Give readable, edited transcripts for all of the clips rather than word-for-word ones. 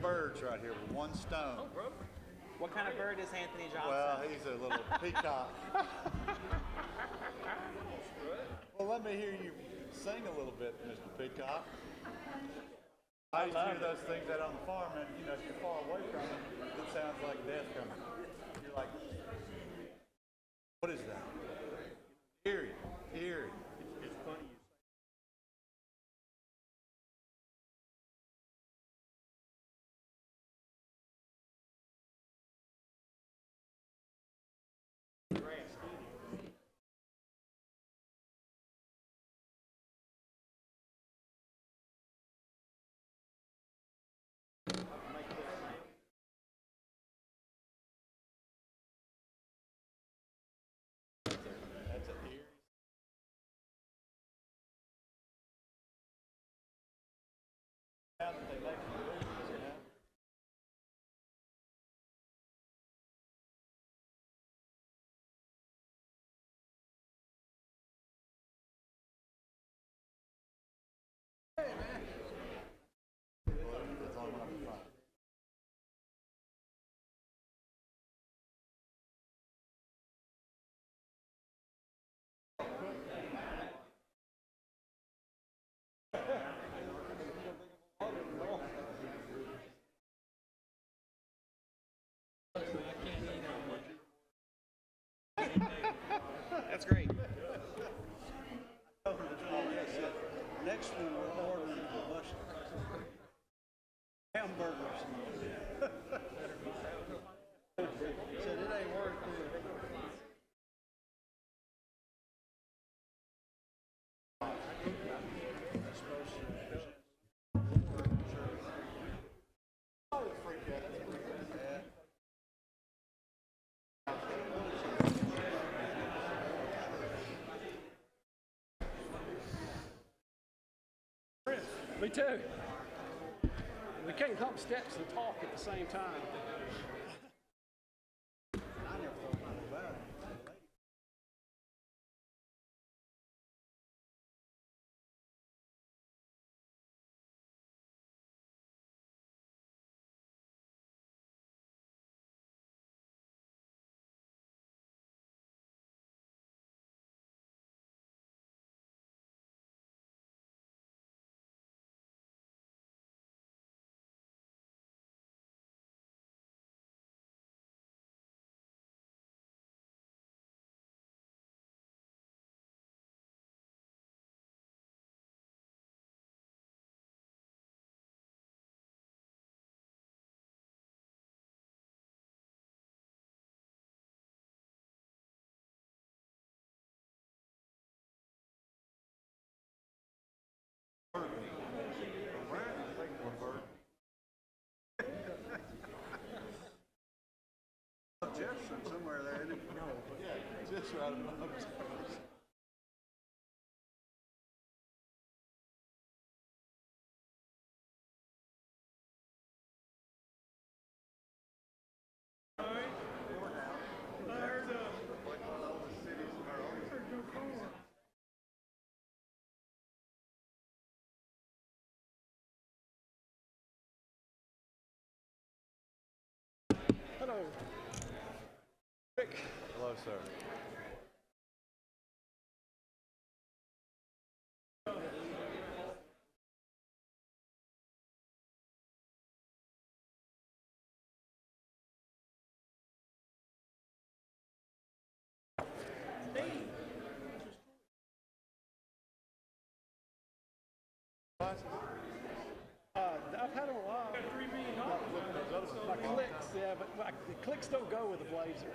birds right here with one stone. Oh, bro. What kind of bird is Anthony Johnson? Well, he's a little peacock. Well, let me hear you sing a little bit, Mr. Peacock. I used to hear those things out on the farm, and you know, if you're far away from it, it sounds like death coming. You're like, what is that? Eerie, eerie. It's funny. That's an eerie. Now that they make the movies, you know. Hey, man. That's all I want to find. That's great. Next one we're ordering a bunch of hamburgers. Said it ain't worth it. Me too. We can't hop steps and talk at the same time. I never thought about it. Jefferson somewhere there, isn't it? No, but Yeah, just right above. Hello. Hello, sir. I've had them a while. My clicks, yeah, but the clicks don't go with the Blazer.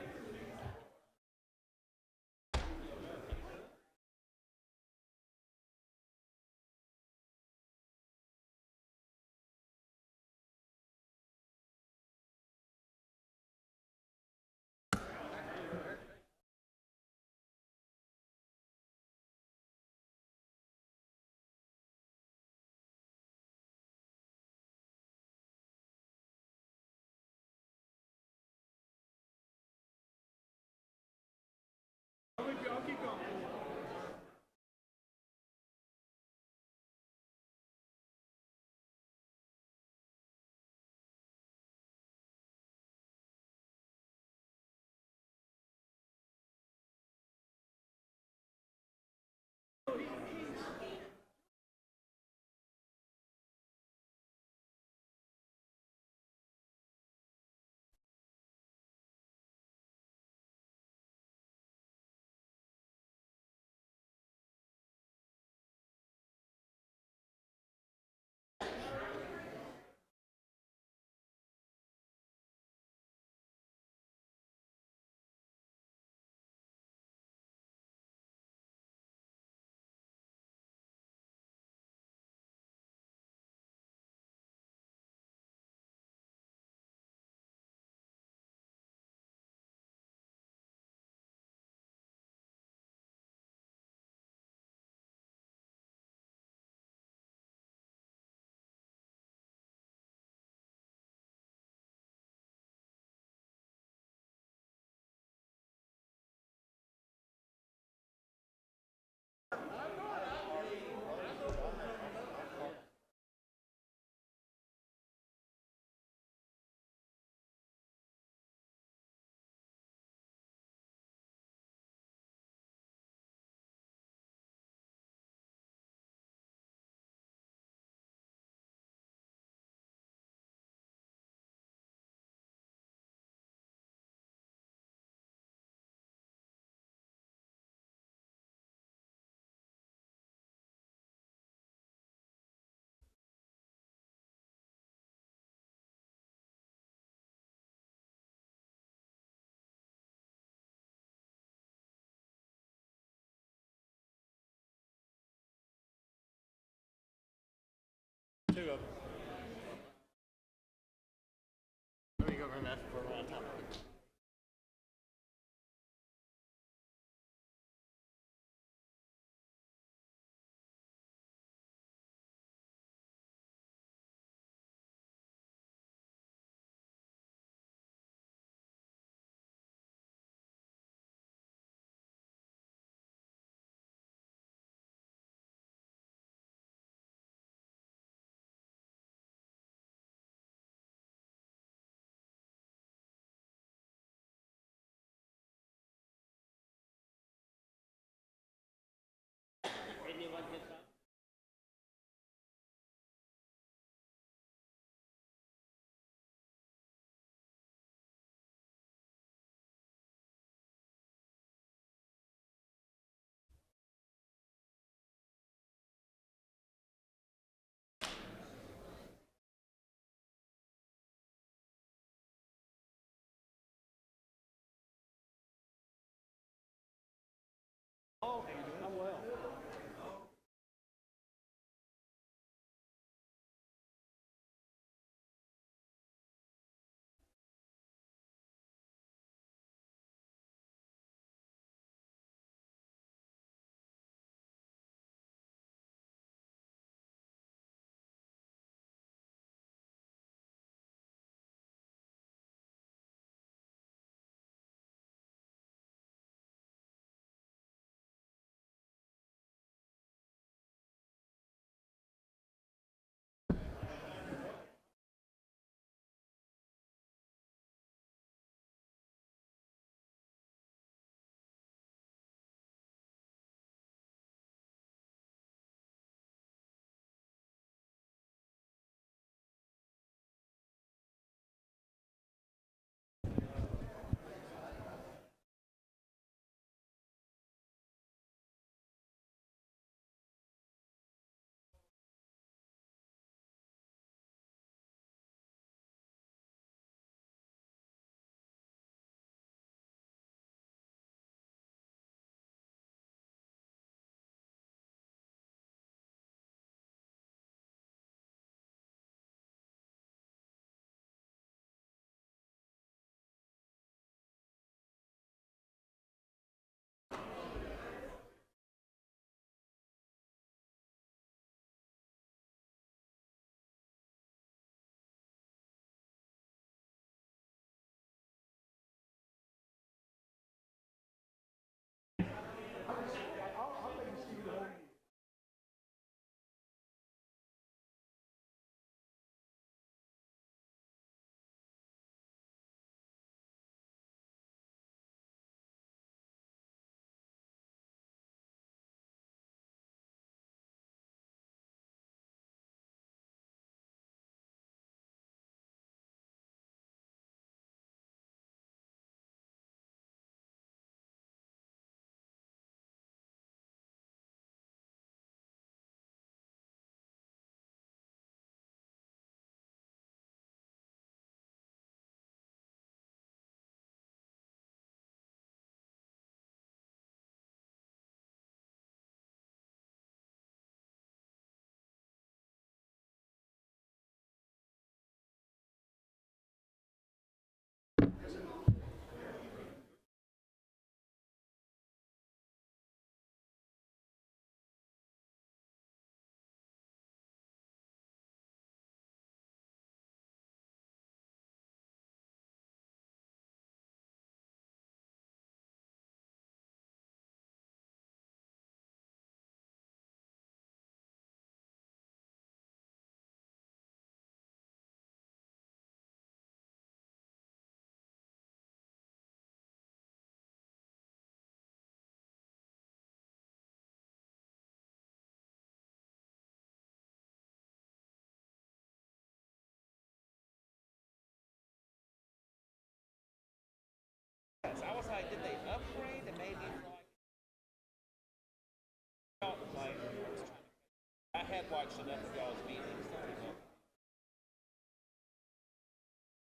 watched enough of y'all's meetings.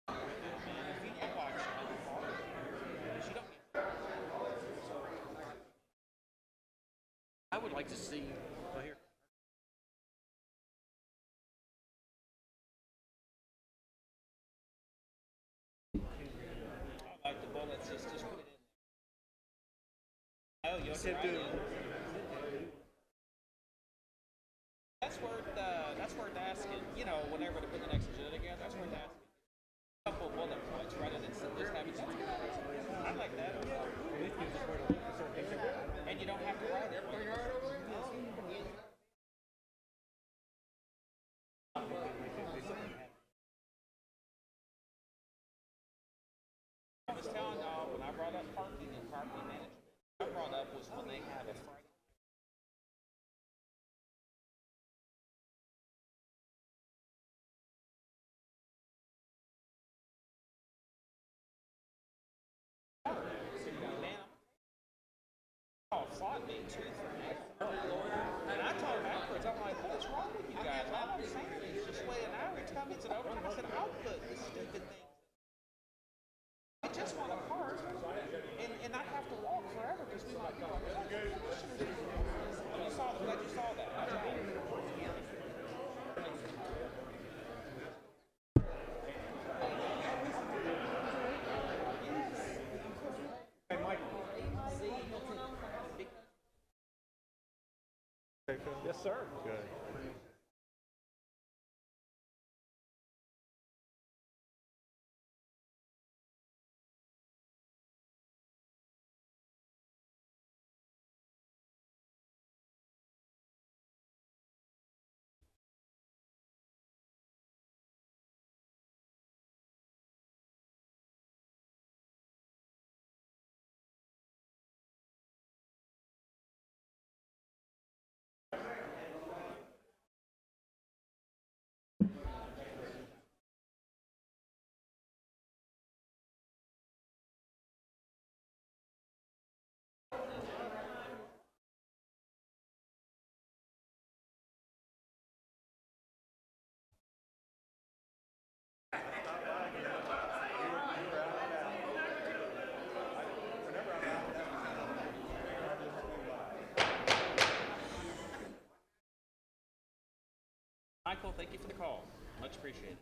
If you don't watch you don't get. I would like to see. Well, here. I like the bullets. Just put it in. Oh, you have to. That's worth asking. You know, whenever to put the next agenda together, that's worth asking. A couple bullet points rather than just having that. I like that. And you don't have to write it. I was telling y'all when I brought up parking and parking management, I brought up was when they have a Friday. Fought me tooth and nail. And I told him afterwards, I'm like, what's wrong with you guys? All I'm saying is just wait an hour. It's coming to overtime. I said, I'll put this stupid thing. I just want to park and not have to walk forever because we might go. You saw that. Glad you saw that. Yes, sir. Good. Michael, thank you for the call. Much appreciated.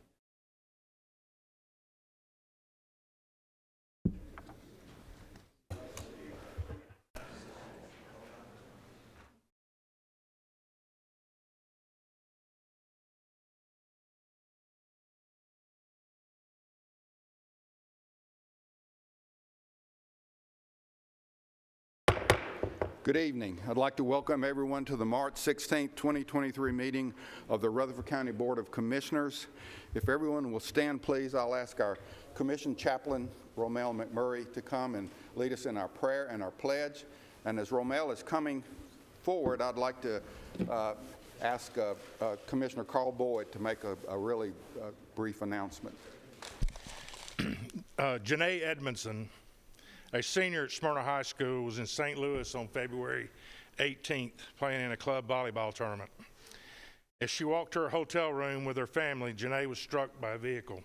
Good evening. I'd like to welcome everyone to the March 16, 2023 meeting of the Rutherford County Board of Commissioners. If everyone will stand, please, I'll ask our Commission Chaplain, Romel McMurray, to come and lead us in our prayer and our pledge. And as Romel is coming forward, I'd like to ask Commissioner Carl Boyd to make a really brief announcement. Janae Edmondson, a senior at Smyrna High School, was in St. Louis on February 18th playing in a club volleyball tournament. As she walked to her hotel room with her family, Janae was struck by a vehicle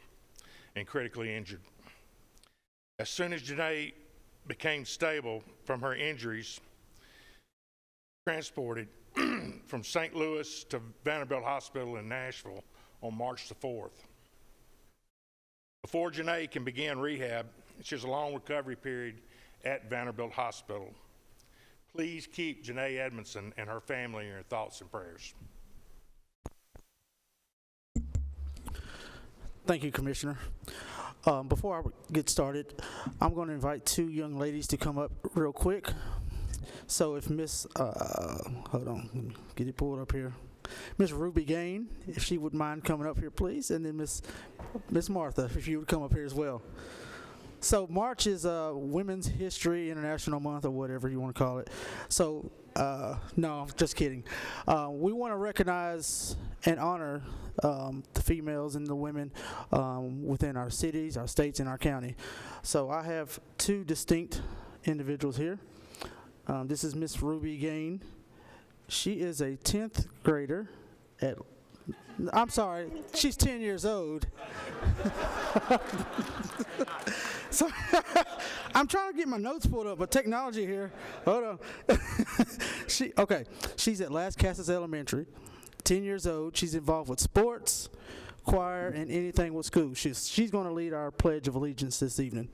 and critically injured. As soon as Janae became stable from her injuries, transported from St. Louis to Vanderbilt Hospital in Nashville on March the 4th. Before Janae can begin rehab, she has a long recovery period at Vanderbilt Hospital. Please keep Janae Edmondson and her family in your thoughts and prayers. Thank you, Commissioner. Before I get started, I'm going to invite two young ladies to come up real quick. So if Miss, hold on, let me get it pulled up here. Miss Ruby Gain, if she would mind coming up here, please. And then Miss Martha, if you would come up here as well. So March is Women's History International Month, or whatever you want to call it. So, no, just kidding. We want to recognize and honor the females and the women within our cities, our states, and our county. So I have two distinct individuals here. This is Miss Ruby Gain. She is a 10th grader I'm sorry, she's 10 years old. So I'm trying to get my notes pulled up, but technology here. Hold on. She's at Las Casas Elementary, 10 years old. She's involved with sports, choir, and anything with school. She's going to lead our Pledge of Allegiance this evening.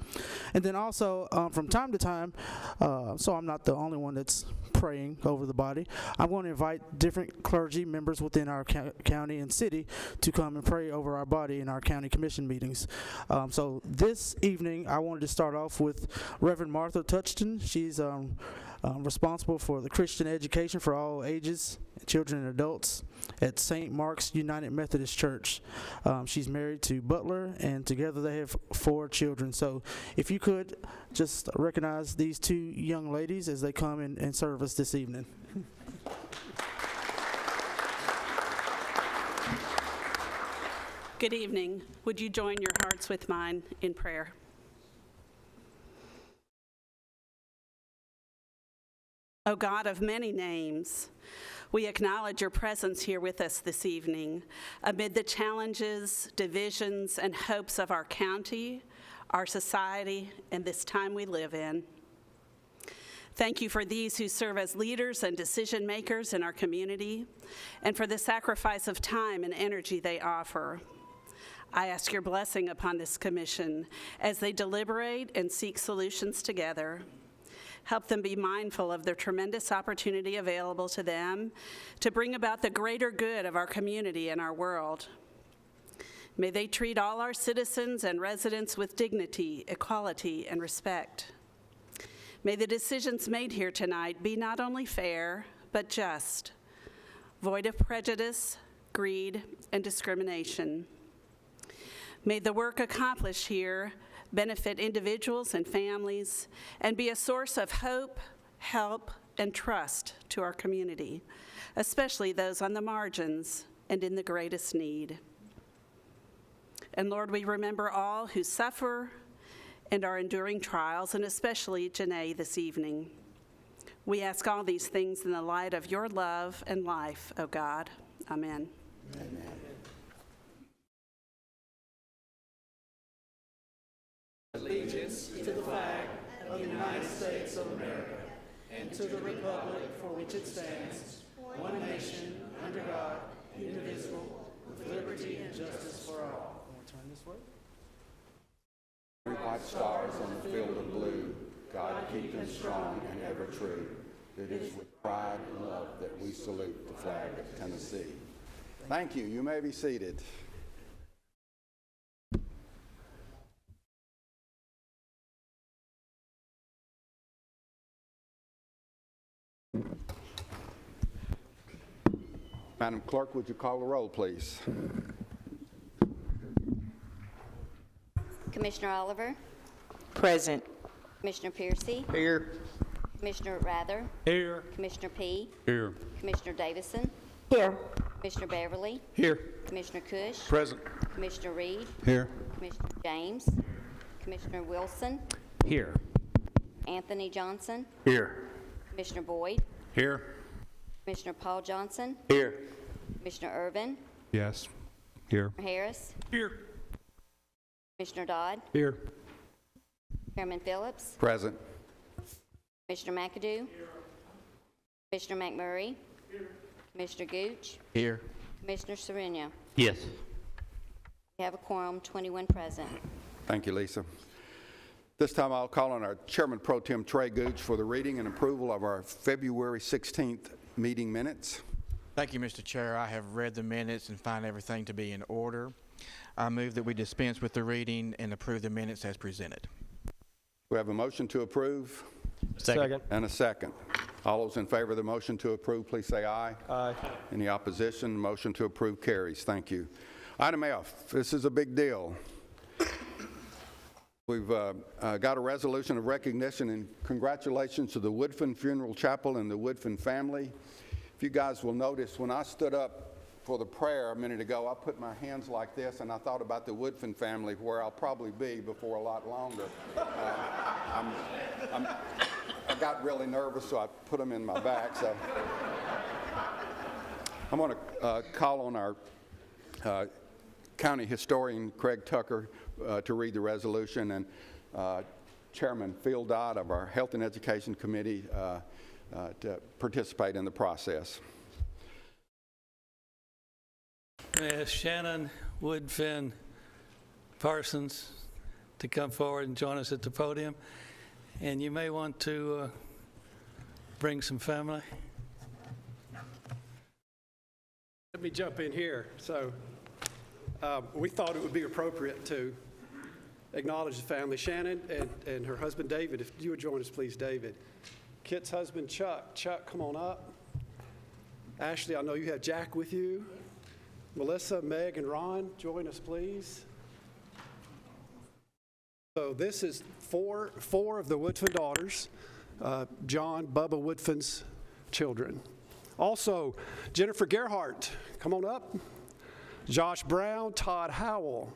And then also, from time to time, so I'm not the only one that's praying over the body, I'm going to invite different clergy members within our county and city to come and pray over our body in our county commission meetings. So this evening, I wanted to start off with Reverend Martha Touchton. She's responsible for the Christian education for all ages, children and adults, at St. Mark's United Methodist Church. She's married to Butler, and together they have 4 children. So if you could just recognize these 2 young ladies as they come and serve us this evening. Good evening. Would you join your hearts with mine in prayer? O God of many names, we acknowledge your presence here with us this evening amid the challenges, divisions, and hopes of our county, our society, and this time we live in. Thank you for these who serve as leaders and decision makers in our community, and for the sacrifice of time and energy they offer. I ask your blessing upon this commission as they deliberate and seek solutions together. Help them be mindful of the tremendous opportunity available to them to bring about the greater good of our community and our world. May they treat all our citizens and residents with dignity, equality, and respect. May the decisions made here tonight be not only fair, but just, void of prejudice, greed, and discrimination. May the work accomplished here benefit individuals and families, and be a source of hope, help, and trust to our community, especially those on the margins and in the greatest need. And Lord, we remember all who suffer and are enduring trials, and especially Janae this evening. We ask all these things in the light of your love and life, O God. Amen. Amen. Allegiance to the flag of the United States of America and to the republic for which it stands, one nation, under God, indivisible, with liberty and justice for all. Want to turn this way? 3 white stars on the field of blue, God keep them strong and ever true. It is with pride and love that we salute the flag of Tennessee. Thank you. You may be seated. Madam Clerk, would you call the roll, please? Commissioner Oliver, Present. Commissioner Piercy, Here. Commissioner Rather, Here. Commissioner P, Here. Commissioner Davison, Here. Commissioner Beverly, Here. Commissioner Cush, Present. Commissioner Reed, Here. Commissioner James, Commissioner Wilson, Here. Anthony Johnson, Here. Commissioner Boyd, Here. Commissioner Paul Johnson, Here. Commissioner Irvin, Yes. Here. Harris, Here. Commissioner Dodd, Here. Chairman Phillips, Present. Commissioner McAdoo, Commissioner McMurray, Commissioner Gooch, Here. Commissioner Serena. Yes. We have a quorum, 21 present. Thank you, Lisa. This time I'll call on our Chairman Pro Tem Trey Gooch for the reading and approval of our February 16th meeting minutes. Thank you, Mr. Chair. I have read the minutes and find everything to be in order. I move that we dispense with the reading and approve the minutes as presented. We have a motion to approve Second. and a second. All those in favor of the motion to approve, please say aye. Aye. Any opposition? Motion to approve carries. Thank you. Item F, this is a big deal. We've got a resolution of recognition and congratulations to the Woodfin Funeral Chapel and the Woodfin family. If you guys will notice, when I stood up for the prayer a minute ago, I put my hands like this and I thought about the Woodfin family, where I'll probably be before a lot longer. I got really nervous, so I put them in my back. So I'm going call on our county historian, Craig Tucker, to read the resolution, and Chairman Phil Dodd of our Health and Education Committee to participate in the process. May I ask Shannon Woodfin Parsons to come forward and join us at the podium. And you may want to bring some family. Let me jump in here. So we thought it would be appropriate to acknowledge the family. Shannon and her husband, David, if you would join us, please, David. Kit's husband, Chuck. Chuck, come on up. Ashley, I know you have Jack with you. Melissa, Meg, and Ron, join us, please. So this is four of the Woodfin daughters, John, Bubba Woodfin's children. Also, Jennifer Gerhart, come on up. Josh Brown, Todd Howell.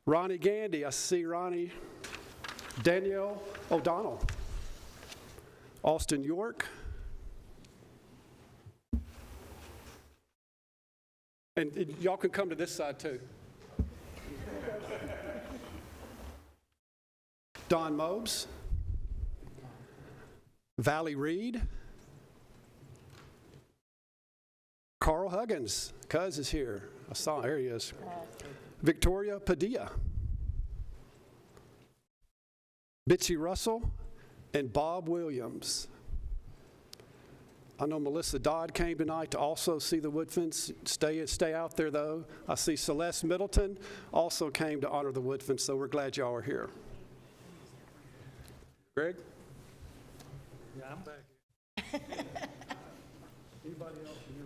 Ronnie Gandy, I see Ronnie. Danielle O'Donnell. Austin York. And y'all can come to this side too. Don Mobes. Valley Reed. Carl Huggins, Cuz is here. I saw, there he is. Victoria Padilla. Bitsy Russell and Bob Williams. I know Melissa Dodd came tonight to also see the Woodfins. Stay out there, though. I see Celeste Middleton also came to honor the Woodfins, so we're glad y'all are here. Greg? Yeah, I'm back. Anybody else here?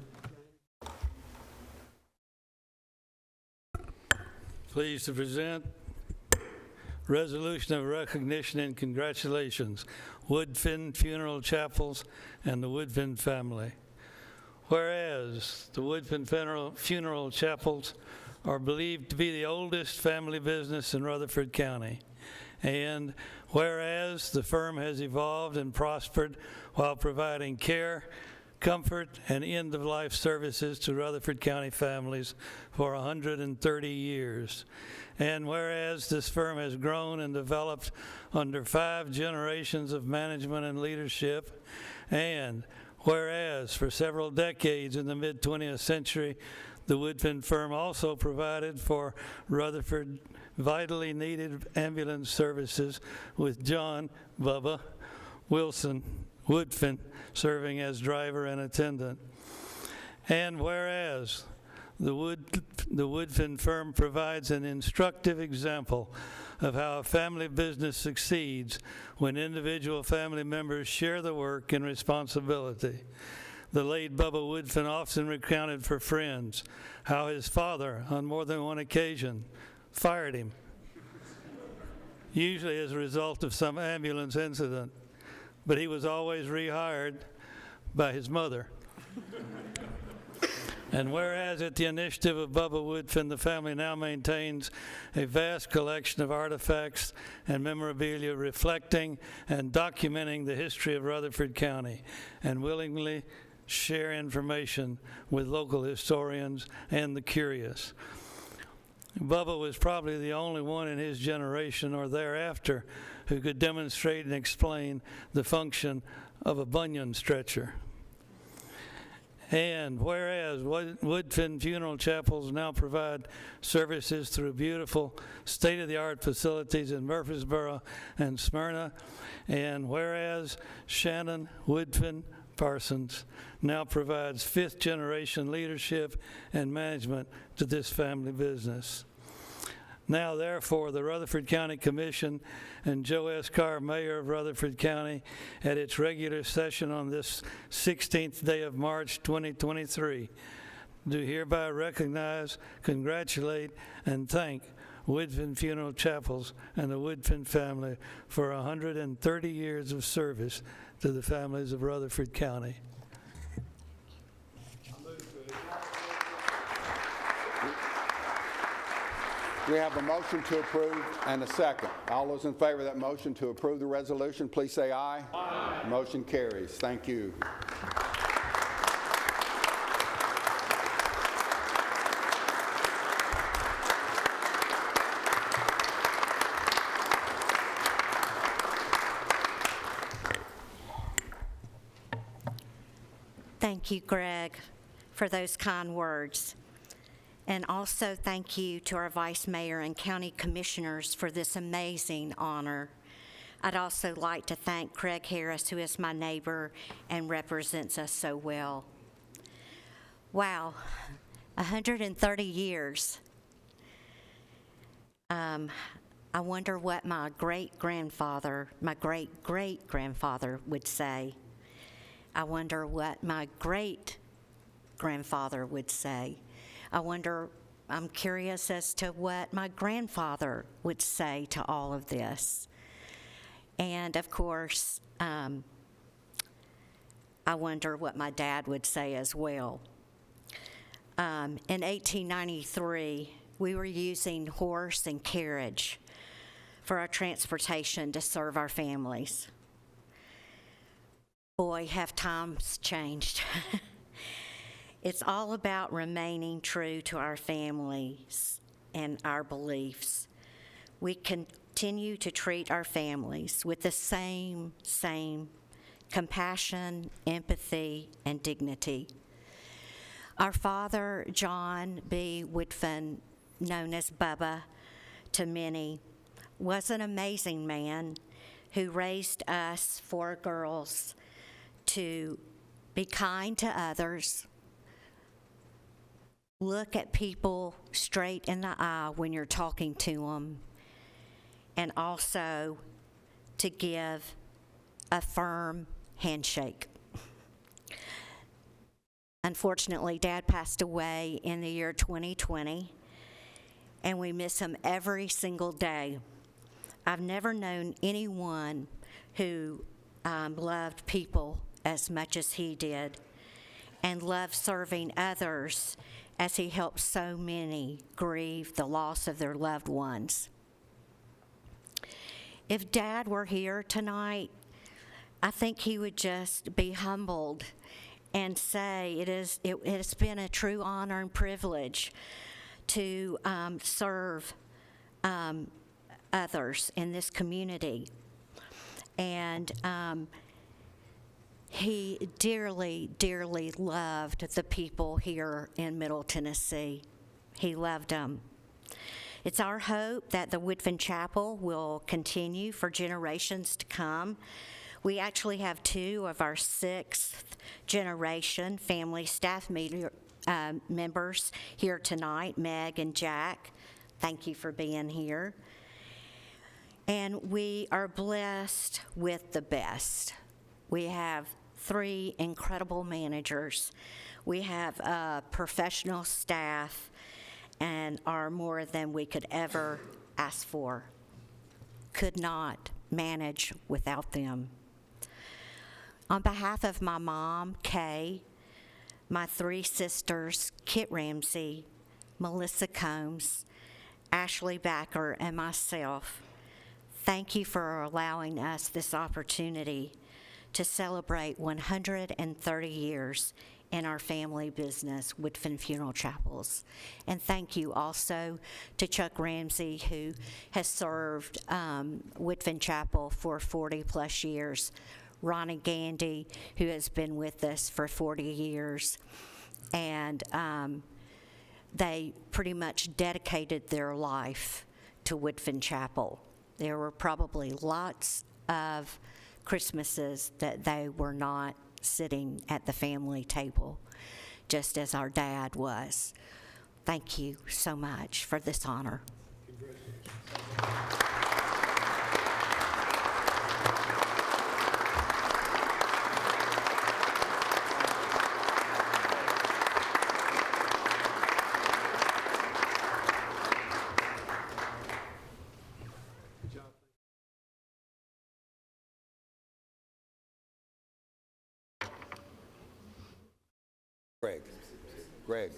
Pleased to present Resolution of Recognition and Congratulations, Woodfin Funeral Chapels and the Woodfin Family. Whereas the Woodfin Funeral Chapels are believed to be the oldest family business in Rutherford County, and whereas the firm has evolved and prospered while providing care, comfort, and end-of-life services to Rutherford County families for 130 years. And whereas this firm has grown and developed under 5 generations of management and leadership, and whereas for several decades in the mid-20th century, the Woodfin firm also provided for Rutherford vitally needed ambulance services, with John Bubba Wilson Woodfin serving as driver and attendant. And whereas the Woodfin firm provides an instructive example of how a family business succeeds when individual family members share the work and responsibility. The late Bubba Woodfin often recounted for friends how his father, on more than one occasion, fired him, usually as a result of some ambulance incident, but he was always rehired by his mother. And whereas at the initiative of Bubba Woodfin, the family now maintains a vast collection of artifacts and memorabilia reflecting and documenting the history of Rutherford County, and willingly share information with local historians and the curious. Bubba was probably the only one in his generation or thereafter who could demonstrate and explain the function of a bunion stretcher. And whereas Woodfin Funeral Chapels now provide services through beautiful state-of-the-art facilities in Murfreesboro and Smyrna, and whereas Shannon Woodfin Parsons now provides 5th-generation leadership and management to this family business. Now, therefore, the Rutherford County Commission and Joe S. Carr, Mayor of Rutherford County, at its regular session on this 16th day of March 2023, do hereby recognize, congratulate, and thank Woodfin Funeral Chapels and the Woodfin family for 130 years of service to the families of Rutherford County. We have a motion to approve and a second. All those in favor of that motion to approve the resolution, please say aye. Aye. Motion carries. Thank you. Thank you, Greg, for those kind words. And also thank you to our Vice Mayor and County Commissioners for this amazing honor. I'd also like to thank Craig Harris, who is my neighbor and represents us so well. Wow, 130 years. I wonder what my great-grandfather would say. I wonder what my great-grandfather would say. I'm curious as to what my grandfather would say to all of this. And of course, I wonder what my dad would say as well. In 1893, we were using horse and carriage for our transportation to serve our families. Boy, have times changed. It's all about remaining true to our families and our beliefs. We continue to treat our families with the same compassion, empathy, and dignity. Our father, John B. Woodfin, known as Bubba to many, was an amazing man who raised us four girls to be kind to others, look at people straight in the eye when you're talking to them, and also to give a firm handshake. Unfortunately, Dad passed away in the year 2020, and we miss him every single day. I've never known anyone who loved people as much as he did and loved serving others as he helped so many grieve the loss of their loved ones. If Dad were here tonight, I think he would just be humbled and say it has been a true honor and privilege to serve others in this community. And he dearly, dearly loved the people here in Middle Tennessee. He loved them. It's our hope that the Woodfin Chapel will continue for generations to come. We actually have two of our sixth generation family staff members here tonight, Meg and Jack. Thank you for being here. And we are blessed with the best. We have three incredible managers. We have a professional staff and are more than we could ever ask for. Could not manage without them. On behalf of my mom, Kay, my three sisters, Kit Ramsey, Melissa Combs, Ashley Backer, and myself, thank you for allowing us this opportunity to celebrate 130 years in our family business, Woodfin Funeral Chapels. And thank you also to Chuck Ramsey, who has served Woodfin Chapel for 40 plus years, Ronnie Gandy, who has been with us for 40 years, and they pretty much dedicated their life to Woodfin Chapel. There were probably lots of Christmases that they were not sitting at the family table, just as our dad was. Thank you so much for this honor. Greg.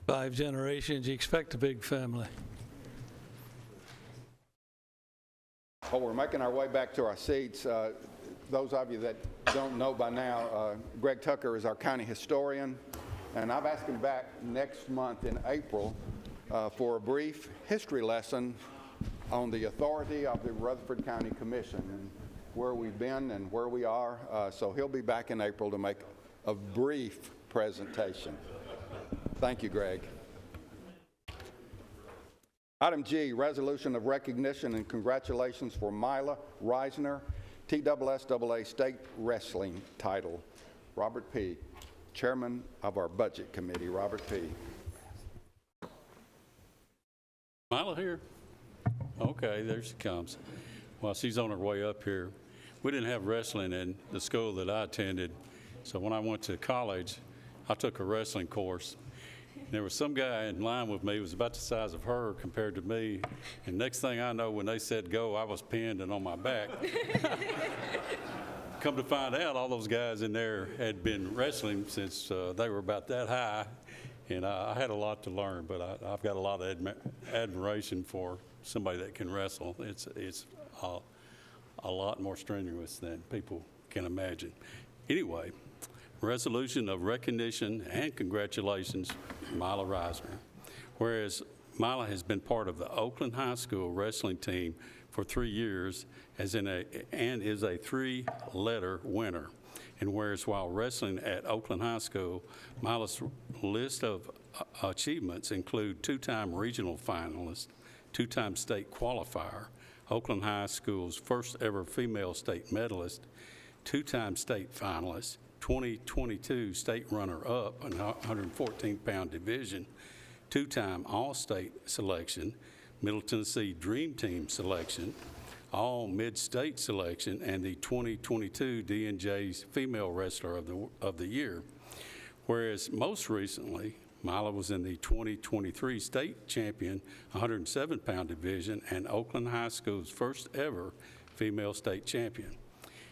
5 generations, you expect a big family. Well, we're making our way back to our seats. Those of you that don't know by now, Greg Tucker is our county historian. And I've asked him back next month in April for a brief history lesson on the authority of the Rutherford County Commission and where we've been and where we are. So he'll be back in April to make a brief presentation. Thank you, Greg. Item G, resolution of recognition and congratulations for Mila Risner, TSSAA State Wrestling title. Robert P., Chairman of our Budget Committee. Robert P. Mila here? Okay, there she comes. Well, she's on her way up here. We didn't have wrestling in the school that I attended, so when I went to college, I took a wrestling course. There was some guy in line with me who was about the size of her compared to me, and next thing I know, when they said go, I was pinned and on my back. Come to find out, all those guys in there had been wrestling since they were about that high, and I had a lot to learn, but I've got a lot of admiration for somebody that can wrestle. It's a lot more strenuous than people can imagine. Anyway, resolution of recognition and congratulations, Mila Risner. Whereas Mila has been part of the Oakland High School wrestling team for 3 years and is a 3-letter winner. And whereas while wrestling at Oakland High School, Mila's list of achievements include 2-time regional finalist, 2-time state qualifier, Oakland High School's first ever female state medalist, 2-time state finalist, 2022 state runner-up in 114-pound division, 2-time All-State selection, Middle Tennessee Dream Team selection, All Mid-State selection, and the 2022 D&J's Female Wrestler of the Year. Whereas most recently, Mila was in the 2023 state champion 107-pound division and Oakland High School's first ever female state champion.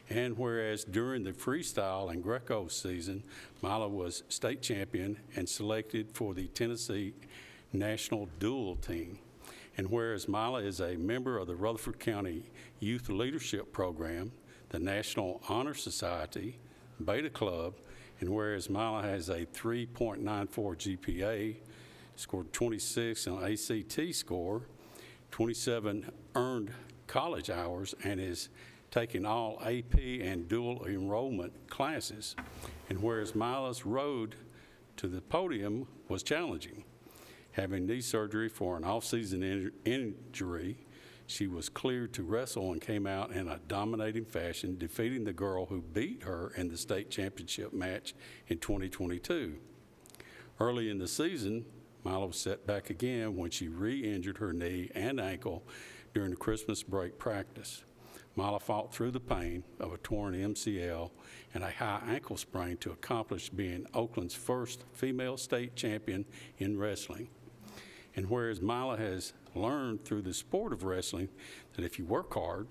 And whereas during the freestyle and Greco season, Mila was state champion and selected for the Tennessee National Dual Team. And whereas Mila is a member of the Rutherford County Youth Leadership Program, the National Honor Society, Beta Club, and whereas Mila has a 3.94 GPA, scored 26 on ACT score, 27 earned college hours, and is taking all AP and dual enrollment classes. And whereas Mila's road to the podium was challenging, having knee surgery for an off-season injury, she was cleared to wrestle and came out in a dominating fashion, defeating the girl who beat her in the state championship match in 2022. Early in the season, Mila was set back again when she re-injured her knee and ankle during the Christmas break practice. Mila fought through the pain of a torn MCL and a high ankle sprain to accomplish being Oakland's first female state champion in wrestling. And whereas Mila has learned through the sport of wrestling that if you work hard,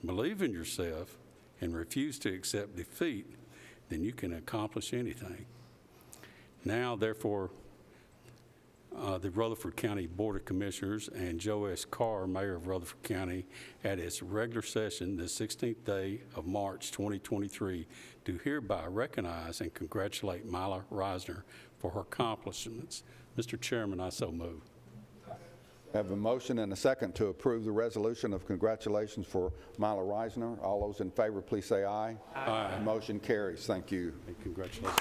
believe in yourself, and refuse to accept defeat, then you can accomplish anything. Now, therefore, the Rutherford County Board of Commissioners and Joe S. Carr, Mayor of Rutherford County, at its regular session the 16th day of March 2023, do hereby recognize and congratulate Mila Risner for her accomplishments. Mr. Chairman, I so move. I have a motion and a second to approve the resolution of congratulations for Mila Risner. All those in favor, please say aye. Aye. Motion carries. Thank you. And congratulations.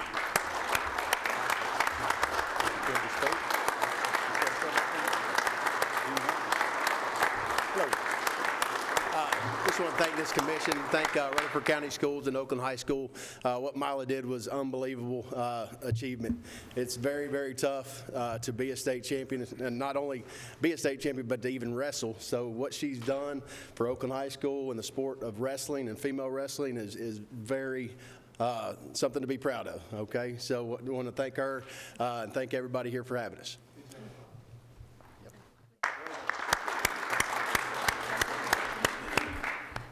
Just want to thank this commission, thank Rutherford County Schools and Oakland High School. What Mila did was unbelievable achievement. It's very, very tough to be a state champion, and not only be a state champion, but to even wrestle. So what she's done for Oakland High School and the sport of wrestling and female wrestling is very something to be proud of, okay? So I want to thank her and thank everybody here for having us.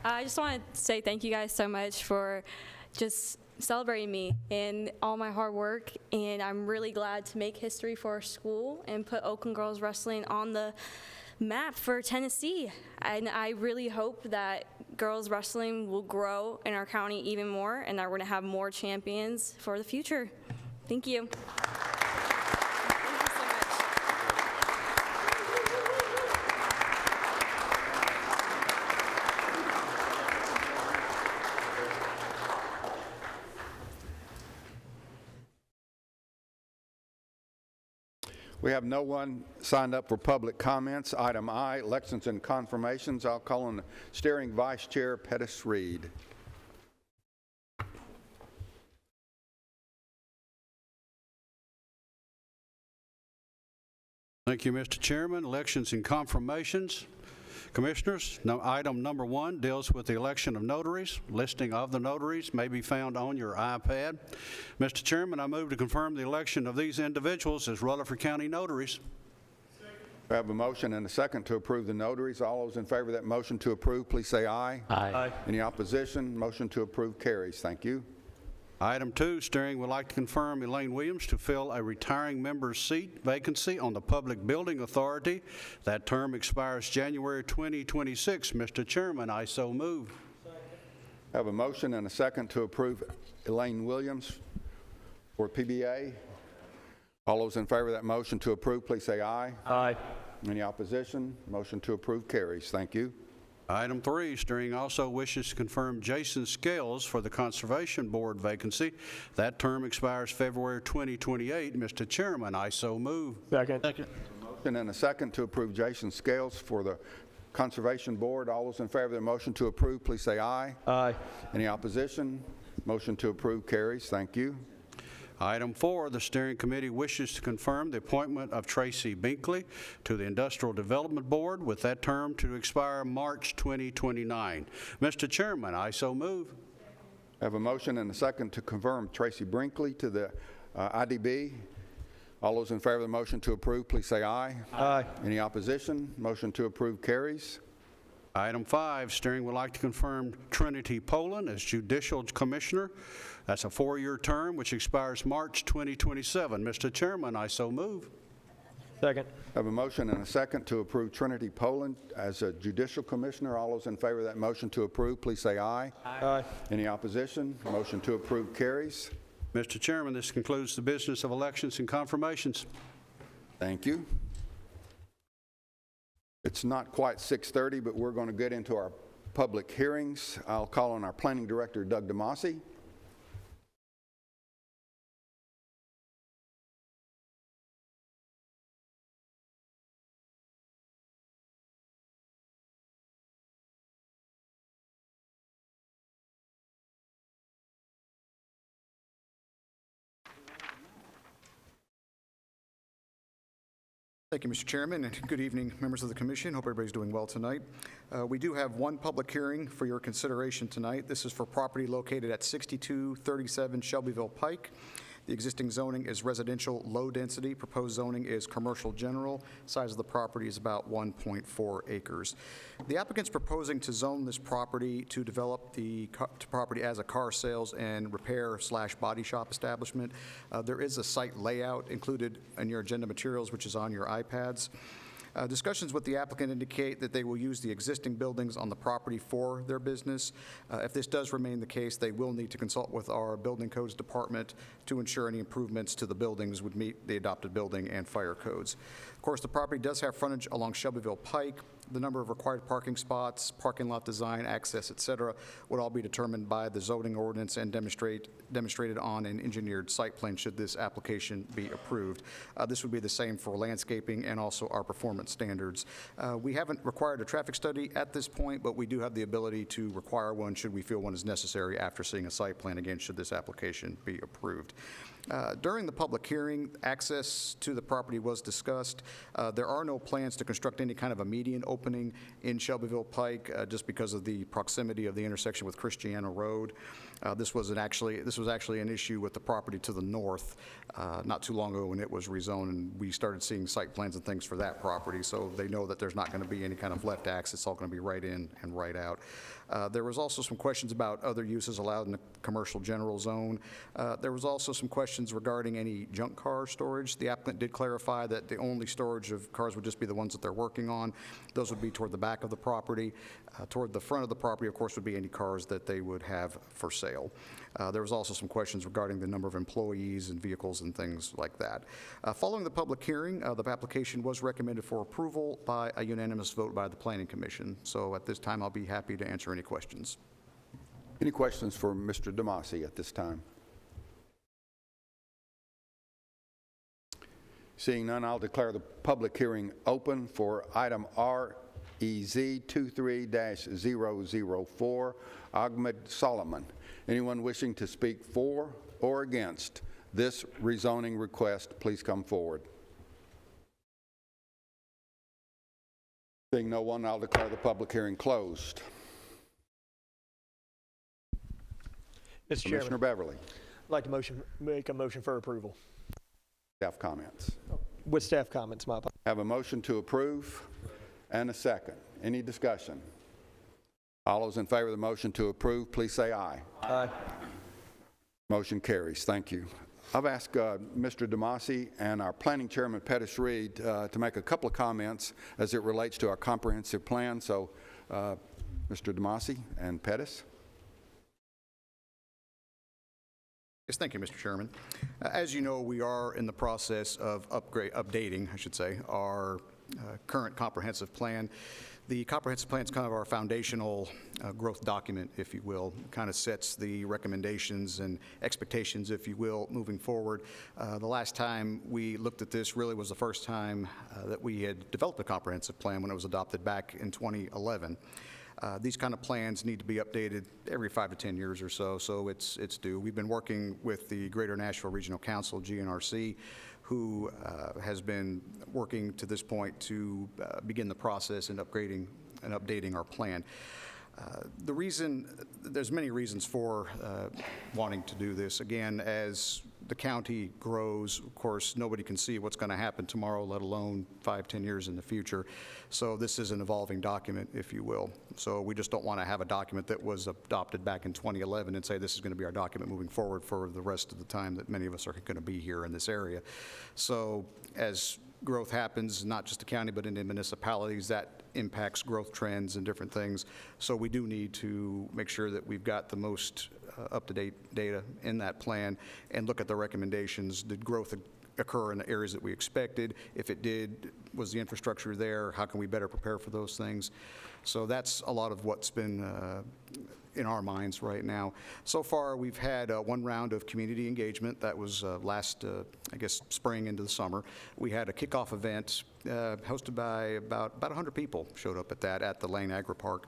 I just want to say thank you guys so much for just celebrating me and all my hard work, and I'm really glad to make history for our school and put Oakland Girls Wrestling on the map for Tennessee. And I really hope that girls wrestling will grow in our county even more, and that we're going to have more champions for the future. Thank you. We have no one signed up for public comments. Item I, elections and confirmations. I'll call on the steering Vice Chair Pettis Reed. Thank you, Mr. Chairman. Elections and confirmations. Commissioners, item number 1 deals with the election of notaries. Listing of the notaries may be found on your iPad. Mr. Chairman, I move to confirm the election of these individuals as Rutherford County notaries. We have a motion and a second to approve the notaries. All those in favor of that motion to approve, please say aye. Aye. Any opposition? Motion to approve carries. Thank you. Item 2, steering would like to confirm Elaine Williams to fill a retiring member's seat vacancy on the Public Building Authority. That term expires January 2026. Mr. Chairman, I so move. I have a motion and a second to approve Elaine Williams for PBA. All those in favor of that motion to approve, please say aye. Aye. Any opposition? Motion to approve carries. Thank you. Item 3, steering also wishes to confirm Jason Scales for the Conservation Board vacancy. That term expires February 2028. Mr. Chairman, I so move. Second. Motion and a second to approve Jason Scales for the Conservation Board. All those in favor of the motion to approve, please say aye. Aye. Any opposition? Motion to approve carries. Thank you. Item 4, the steering committee wishes to confirm the appointment of Tracy Binkley to the Industrial Development Board with that term to expire March 2029. Mr. Chairman, I so move. I have a motion and a second to confirm Tracy Brinkley to the IDB. All those in favor of the motion to approve, please say aye. Aye. Any opposition? Motion to approve carries. Item 5, steering would like to confirm Trinity Poland as Judicial Commissioner. That's a 4-year term which expires March 2027. Mr. Chairman, I so move. Second. I have a motion and a second to approve Trinity Poland as a Judicial Commissioner. All those in favor of that motion to approve, please say aye. Aye. Any opposition? Motion to approve carries. Mr. Chairman, this concludes the business of elections and confirmations. Thank you. It's not quite 6:30, but we're going to get into our public hearings. I'll call on our Planning Director, Doug DeMasi. Thank you, Mr. Chairman, and good evening, members of the Commission. Hope everybody's doing well tonight. We do have one public hearing for your consideration tonight. This is for property located at 6237 Shelbyville Pike. The existing zoning is residential low density. Proposed zoning is commercial general. Size of the property is about 1.4 acres. The applicant's proposing to zone this property to develop the property as a car sales and repair / body shop establishment. There is a site layout included in your agenda materials, which is on your iPads. Discussions with the applicant indicate that they will use the existing buildings on the property for their business. If this does remain the case, they will need to consult with our Building Codes Department to ensure any improvements to the buildings would meet the adopted building and fire codes. Of course, the property does have frontage along Shelbyville Pike. The number of required parking spots, parking lot design, access, et cetera, would all be determined by the zoning ordinance and demonstrated on an engineered site plan should this application be approved. This would be the same for landscaping and also our performance standards. We haven't required a traffic study at this point, but we do have the ability to require one should we feel one is necessary after seeing a site plan, again, should this application be approved. During the public hearing, access to the property was discussed. There are no plans to construct any kind of a median opening in Shelbyville Pike just because of the proximity of the intersection with Christiana Road. This was actually an issue with the property to the north not too long ago when it was rezoned, and we started seeing site plans and things for that property, so they know that there's not going to be any kind of left access. It's all going to be right in and right out. There was also some questions about other uses allowed in the commercial general zone. There was also some questions regarding any junk car storage. The applicant did clarify that the only storage of cars would just be the ones that they're working on. Those would be toward the back of the property. Toward the front of the property, of course, would be any cars that they would have for sale. There was also some questions regarding the number of employees and vehicles and things like that. Following the public hearing, the application was recommended for approval by a unanimous vote by the Planning Commission. So at this time, I'll be happy to answer any questions. Any questions for Mr. DeMasi at this time? Seeing none, I'll declare the public hearing open for item REZ 23-004, Amgad Soliman. Anyone wishing to speak for or against this rezoning request, please come forward. Seeing no one, I'll declare the public hearing closed. Mr. Commissioner Chairman, Beverly. I'd like to make a motion for approval. Staff comments. With staff comments, my apologies. Have a motion to approve and a second. Any discussion? All those in favor of the motion to approve, please say aye. Aye. Motion carries. Thank you. I've asked Mr. DeMasi and our planning chairman, Pettis Reed, to make a couple of comments as it relates to our comprehensive plan. So, Mr. DeMasi and Pettis. Yes, thank you, Mr. Chairman. As you know, we are in the process of updating, I should say, our current comprehensive plan. The comprehensive plan is kind of our foundational growth document, if you will. It kind of sets the recommendations and expectations, if you will, moving forward. The last time we looked at this really was the first time that we had developed a comprehensive plan when it was adopted back in 2011. These kind of plans need to be updated every 5 to 10 years or so, so it's due. We've been working with the Greater Nashville Regional Council, GNRC, who has been working to this point to begin the process in upgrading and updating our plan. There's many reasons for wanting to do this. Again, as the county grows, of course, nobody can see what's going to happen tomorrow, let alone 5, 10 years in the future. So this is an evolving document, if you will. So we just don't want to have a document that was adopted back in 2011 and say this is going to be our document moving forward for the rest of the time that many of us are going to be here in this area. So as growth happens, not just the county, but in the municipalities, that impacts growth trends and different things. So we do need to make sure that we've got the most up-to-date data in that plan and look at the recommendations. Did growth occur in the areas that we expected? If it did, was the infrastructure there? How can we better prepare for those things? So that's a lot of what's been in our minds right now. So far, we've had one round of community engagement. That was last, I guess, spring into the summer. We had a kickoff event hosted by about 100 people showed up at that at the Lane Agri Park.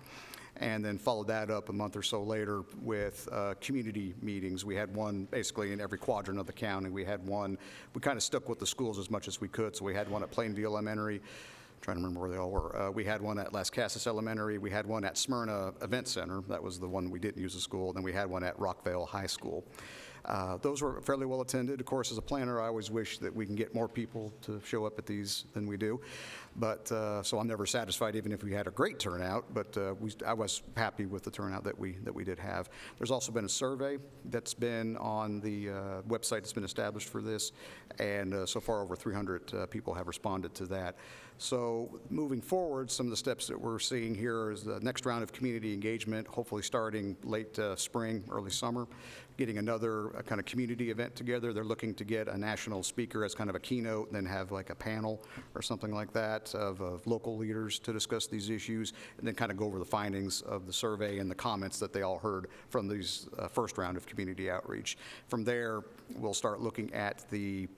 And then followed that up a month or so later with community meetings. We had one basically in every quadrant of the county. We had one, we kind of stuck with the schools as much as we could. So we had one at Plainview Elementary. I'm trying to remember where they all were. We had one at Las Casas Elementary. We had one at Smyrna Event Center. That was the one we didn't use as a school. Then we had one at Rockvale High School. Those were fairly well attended. Of course, as a planner, I always wish that we can get more people to show up at these than we do. But so I'm never satisfied, even if we had a great turnout. But I was happy with the turnout that we did have. There's also been a survey that's been on the website that's been established for this, and so far over 300 people have responded to that. So moving forward, some of the steps that we're seeing here is the next round of community engagement, hopefully starting late spring, early summer, getting another kind of community event together. They're looking to get a national speaker as kind of a keynote, and then have like a panel or something like that of local leaders to discuss these issues, and then kind of go over the findings of the survey and the comments that they all heard from these first round of community outreach. From there, we'll start looking at the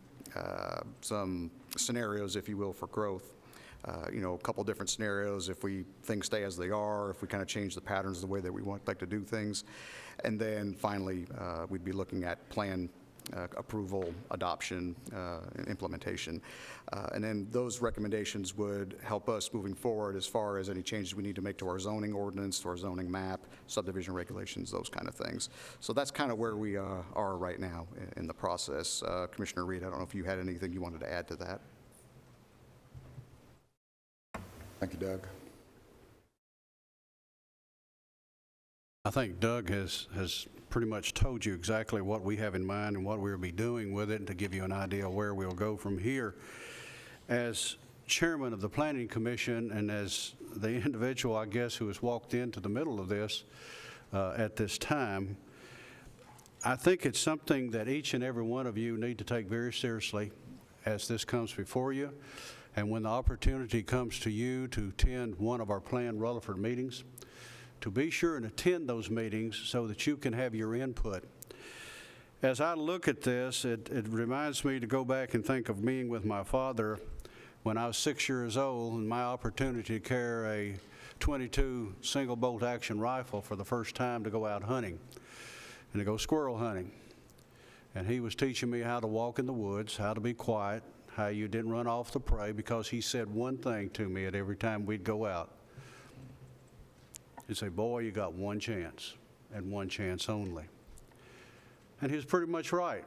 some scenarios, if you will, for growth. A couple different scenarios if things stay as they are, if we kind of change the patterns of the way that we like to do things. And then finally, we'd be looking at plan approval, adoption, and implementation. And then those recommendations would help us moving forward as far as any changes we need to make to our zoning ordinance, to our zoning map, subdivision regulations, those kind of things. So that's kind of where we are right now in the process. Commissioner Reed, I don't know if you had anything you wanted to add to that. Thank you, Doug. I think Doug has pretty much told you exactly what we have in mind and what we'll be doing with it, and to give you an idea of where we'll go from here. As chairman of the Planning Commission and as the individual, I guess, who has walked into the middle of this at this time, I think it's something that each and every one of you need to take very seriously as this comes before you. And when the opportunity comes to you to attend one of our planned Rutherford meetings, to be sure and attend those meetings so that you can have your input. As I look at this, it reminds me to go back and think of being with my father when I was 6 years old and my opportunity to carry a .22 single bolt action rifle for the first time to go out hunting and to go squirrel hunting. And he was teaching me how to walk in the woods, how to be quiet, how you didn't run off the prey, because he said one thing to me at every time we'd go out. He'd say, boy, you got one chance and one chance only. And he was pretty much right,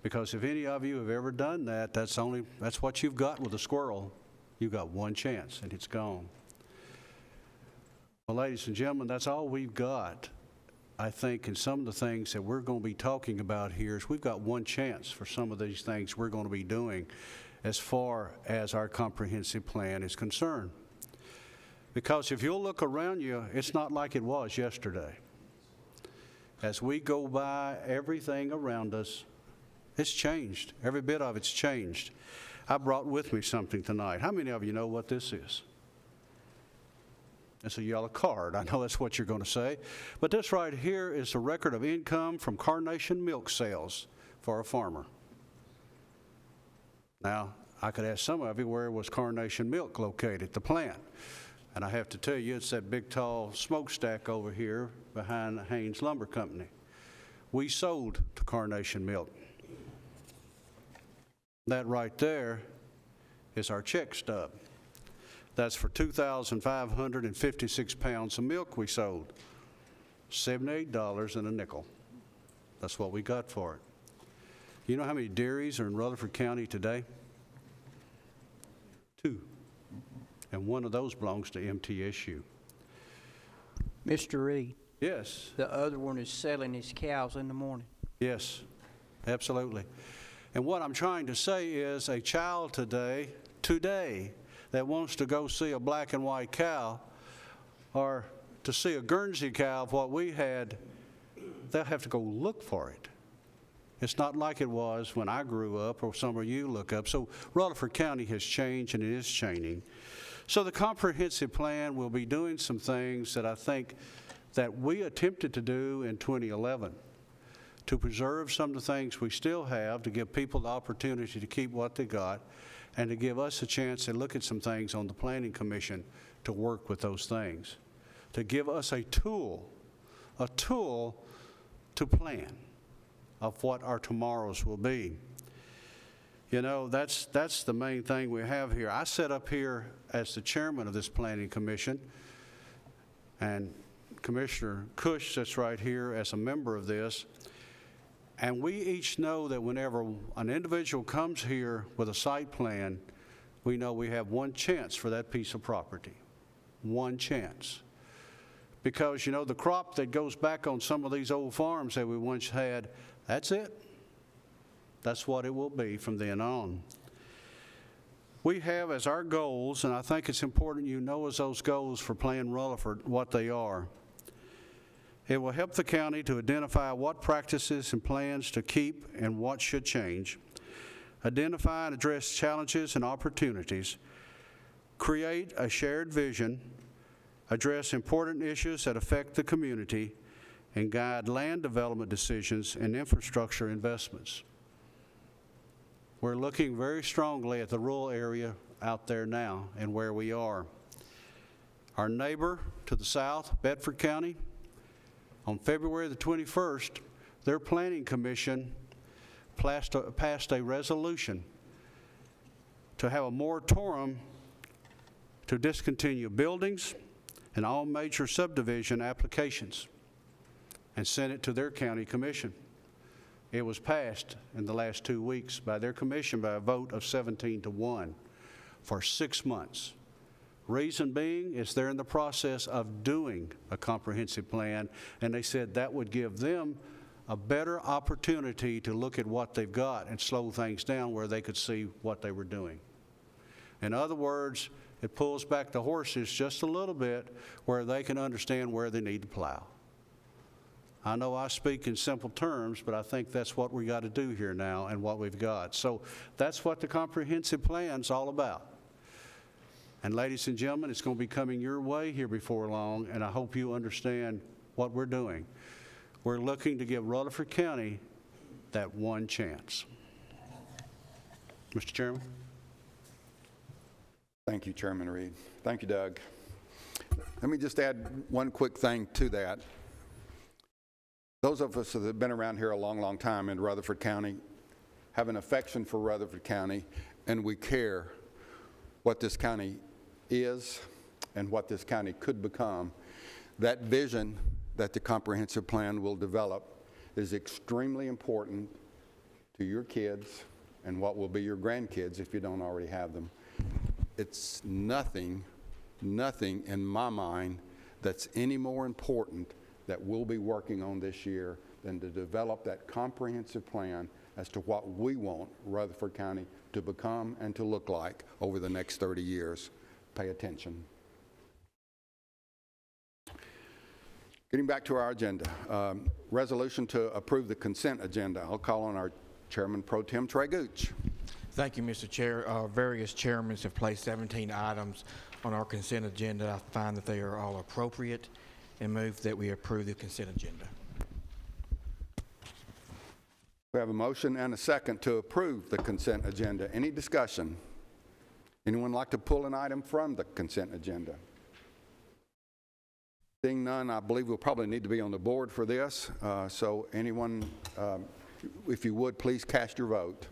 because if any of you have ever done that, that's what you've got with a squirrel. You've got one chance and it's gone. Well, ladies and gentlemen, that's all we've got. I think in some of the things that we're going to be talking about here is we've got one chance for some of these things we're going to be doing as far as our comprehensive plan is concerned. Because if you'll look around you, it's not like it was yesterday. As we go by everything around us, it's changed. Every bit of it's changed. I brought with me something tonight. How many of you know what this is? It's a yellow card. I know that's what you're going to say. But this right here is the record of income from carnation milk sales for a farmer. Now, I could ask some of you, where was carnation milk located, the plant? And I have to tell you, it's that big, tall smokestack over here behind the Haynes Lumber Company. We sold to Carnation Milk. That right there is our check stub. That's for 2,556 pounds of milk we sold. $78 and a nickel. That's what we got for it. You know how many dairies are in Rutherford County today? 2. And one of those belongs to MTSU. Mr. Reed. Yes. The other one is selling his cows in the morning. Yes, absolutely. And what I'm trying to say is a child today, that wants to go see a black and white cow or to see a Guernsey cow of what we had, they'll have to go look for it. It's not like it was when I grew up or some of you look up. So Rutherford County has changed, and it is changing. So the comprehensive plan will be doing some things that I think that we attempted to do in 2011 to preserve some of the things we still have, to give people the opportunity to keep what they got, and to give us a chance to look at some things on the Planning Commission to work with those things, to give us a tool to plan of what our tomorrows will be. You know, that's the main thing we have here. I sit up here as the chairman of this Planning Commission, and Commissioner Cush sits right here as a member of this. And we each know that whenever an individual comes here with a site plan, we know we have one chance for that piece of property. One chance. Because, you know, the crop that goes back on some of these old farms that we once had, that's it. That's what it will be from then on. We have as our goals, and I think it's important you know as those goals for Plan Rutherford what they are. It will help the county to identify what practices and plans to keep and what should change, identify and address challenges and opportunities, create a shared vision, address important issues that affect the community, and guide land development decisions and infrastructure investments. We're looking very strongly at the rural area out there now and where we are. Our neighbor to the south, Bedford County, on February the 21st, their Planning Commission passed a resolution to have a moratorium to discontinue buildings and all major subdivision applications and sent it to their county commission. It was passed in the last 2 weeks by their commission by a vote of 17-1 for 6 months. Reason being is they're in the process of doing a comprehensive plan, and they said that would give them a better opportunity to look at what they've got and slow things down where they could see what they were doing. In other words, it pulls back the horses just a little bit where they can understand where they need to plow. I know I speak in simple terms, but I think that's what we got to do here now and what we've got. So that's what the comprehensive plan's all about. And ladies and gentlemen, it's going to be coming your way here before long, and I hope you understand what we're doing. We're looking to give Rutherford County that one chance. Mr. Chairman? Thank you, Chairman Reed. Thank you, Doug. Let me just add one quick thing to that. Those of us that have been around here a long, long time in Rutherford County have an affection for Rutherford County, and we care what this county is and what this county could become. That vision that the comprehensive plan will develop is extremely important to your kids and what will be your grandkids if you don't already have them. It's nothing in my mind that's any more important that we'll be working on this year than to develop that comprehensive plan as to what we want Rutherford County to become and to look like over the next 30 years. Pay attention. Getting back to our agenda, resolution to approve the consent agenda. I'll call on our Chairman Pro Tem Trey Gooch. Thank you, Mr. Chair. Various chairmen have placed 17 items on our consent agenda. I find that they are all appropriate and move that we approve the consent agenda. We have a motion and a second to approve the consent agenda. Any discussion? Anyone like to pull an item from the consent agenda? Seeing none, I believe we'll probably need to be on the board for this. So anyone, if you would, please cast your vote.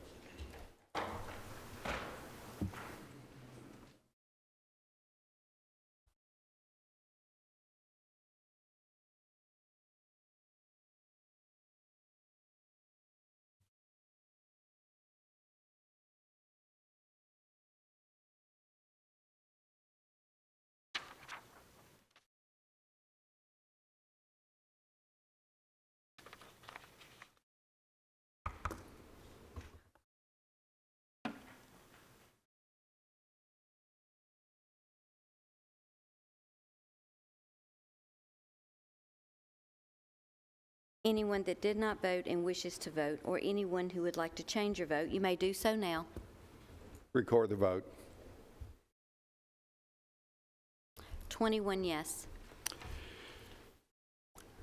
Anyone that did not vote and wishes to vote, or anyone who would like to change your vote, you may do so now. Record the vote. 21 yes.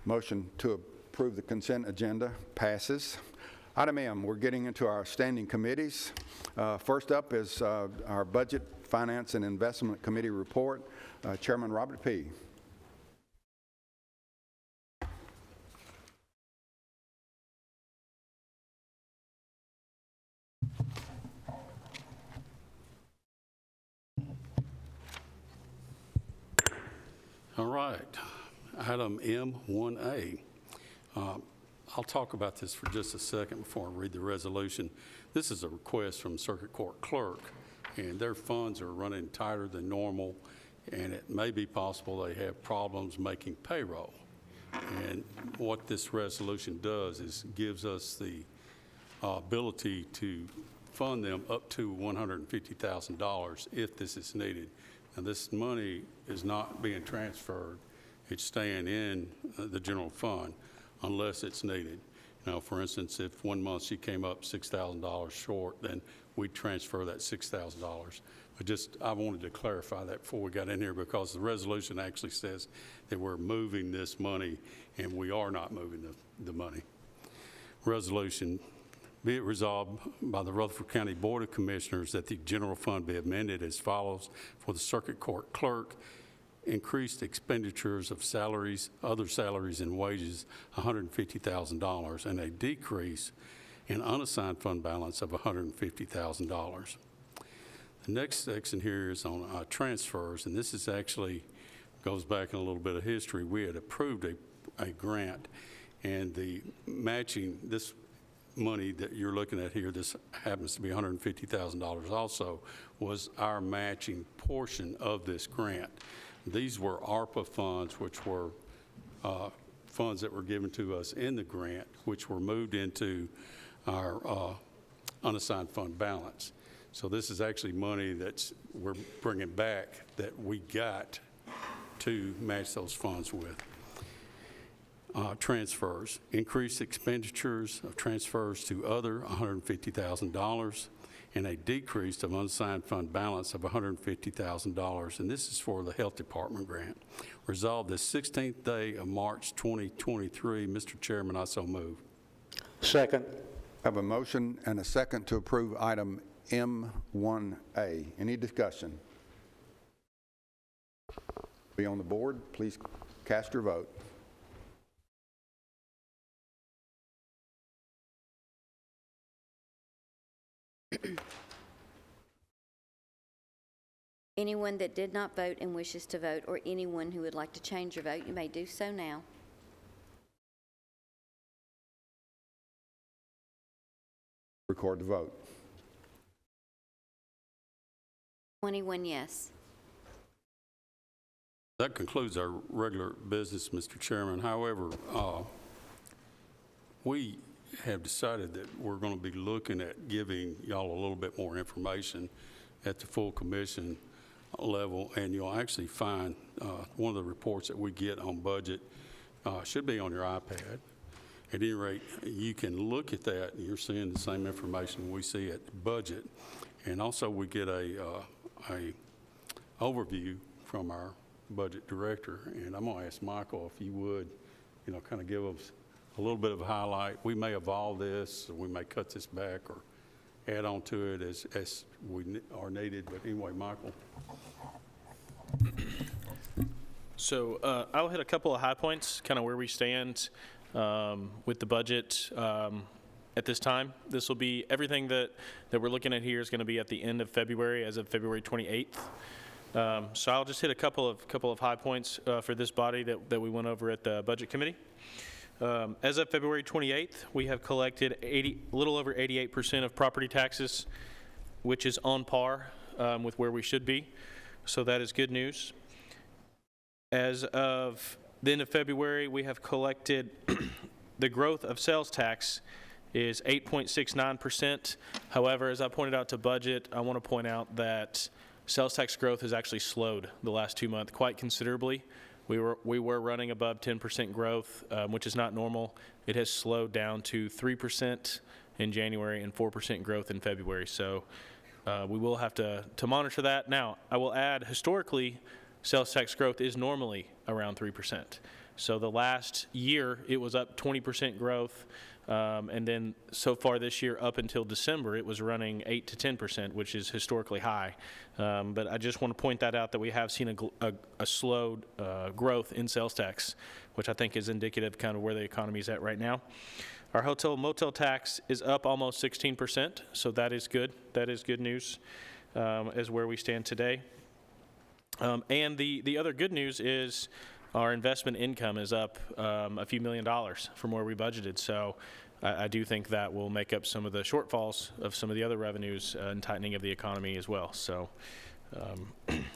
Motion to approve the consent agenda passes. Item M, we're getting into our standing committees. First up is our Budget, Finance, and Investment Committee report. Chairman Robert P. All right, item M1A. I'll talk about this for just a second before I read the resolution. This is a request from Circuit Court Clerk, and their funds are running tighter than normal, and it may be possible they have problems making payroll. And what this resolution does is gives us the ability to fund them up to $150,000 if this is needed. Now, this money is not being transferred. It's staying in the general fund unless it's needed. Now, for instance, if 1 month she came up $6,000 short, then we'd transfer that $6,000. But I wanted to clarify that before we got in here, because the resolution actually says that we're moving this money, and we are not moving the money. Resolution: be it resolved by the Rutherford County Board of Commissioners that the general fund be amended as follows: for the Circuit Court Clerk, increased expenditures of salaries, other salaries and wages, $150,000, and a decrease in unassigned fund balance of $150,000. The next section here is on transfers, and this is actually goes back in a little bit of history. We had approved a grant, and the matching, this money that you're looking at here, this happens to be $150,000 also, was our matching portion of this grant. These were ARPA funds, which were funds that were given to us in the grant, which were moved into our unassigned fund balance. So this is actually money we're bringing back that we got to match those funds with. Transfers: increased expenditures of transfers to other $150,000, and a decrease of unassigned fund balance of $150,000, and this is for the Health Department grant. Resolved this 16th day of March 2023. Mr. Chairman, I so move. Second. Have a motion and a second to approve item M1A. Any discussion? Be on the board. Please cast your vote. Anyone that did not vote and wishes to vote, or anyone who would like to change your vote, you may do so now. Record the vote. 21 yes. That concludes our regular business, Mr. Chairman. However, we have decided that we're going to be looking at giving y'all a little bit more information at the full commission level, and you'll actually find one of the reports that we get on budget should be on your iPad. At any rate, you can look at that, and you're seeing the same information we see at budget. And also, we get a overview from our budget director. And I'm going to ask Michael if you would, kind of give us a little bit of a highlight. We may evolve this, or we may cut this back, or add on to it as we are needed. But anyway, Michael. So I'll hit a couple of high points, kind of where we stand with the budget at this time. This will be everything that we're looking at here is going to be at the end of February, as of February 28th. So I'll just hit a couple of high points for this body that we went over at the Budget Committee. As of February 28th, we have collected a little over 88% of property taxes, which is on par with where we should be. So that is good news. As of the end of February, we have collected the growth of sales tax is 8.69%. However, as I pointed out to budget, I want to point out that sales tax growth has actually slowed the last 2 months quite considerably. We were running above 10% growth, which is not normal. It has slowed down to 3% in January and 4% growth in February. So we will have to monitor that. Now, I will add, historically, sales tax growth is normally around 3%. So the last year, it was up 20% growth. And then so far this year, up until December, it was running 8 to 10%, which is historically high. But I just want to point that out, that we have seen a slowed growth in sales tax, which I think is indicative kind of where the economy is at right now. Our hotel motel tax is up almost 16%, so that is good. That is good news as where we stand today. And the other good news is our investment income is up a few $1 million from where we budgeted. So I do think that will make up some of the shortfalls of some of the other revenues and tightening of the economy as well. So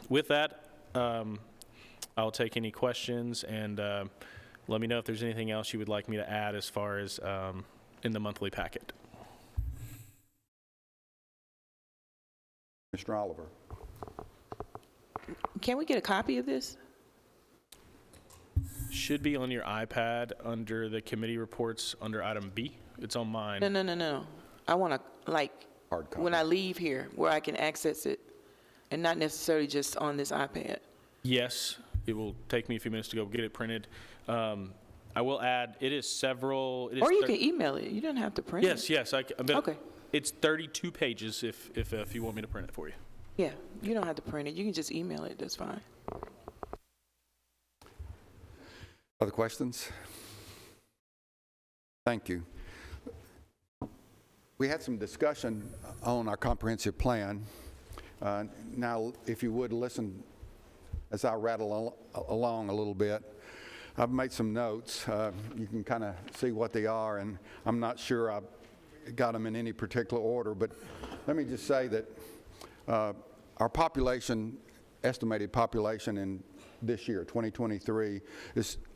with that, I'll take any questions, and let me know if there's anything else you would like me to add as far as in the monthly packet. Mr. Oliver. Can we get a copy of this? Should be on your iPad under the committee reports under item B. It's on mine. No. I want to, hard copy. when I leave here, where I can access it, and not necessarily just on this iPad. Yes, it will take me a few minutes to go get it printed. I will add, it is several. It is Or you can email it. You don't have to print it. Yes. Okay. It's 32 pages if you want me to print it for you. Yeah, you don't have to print it. You can just email it. That's fine. Other questions? Thank you. We had some discussion on our comprehensive plan. Now, if you would listen as I rattle along a little bit. I've made some notes. You can kind of see what they are, and I'm not sure I got them in any particular order, but let me just say that our population, estimated population in this year, 2023,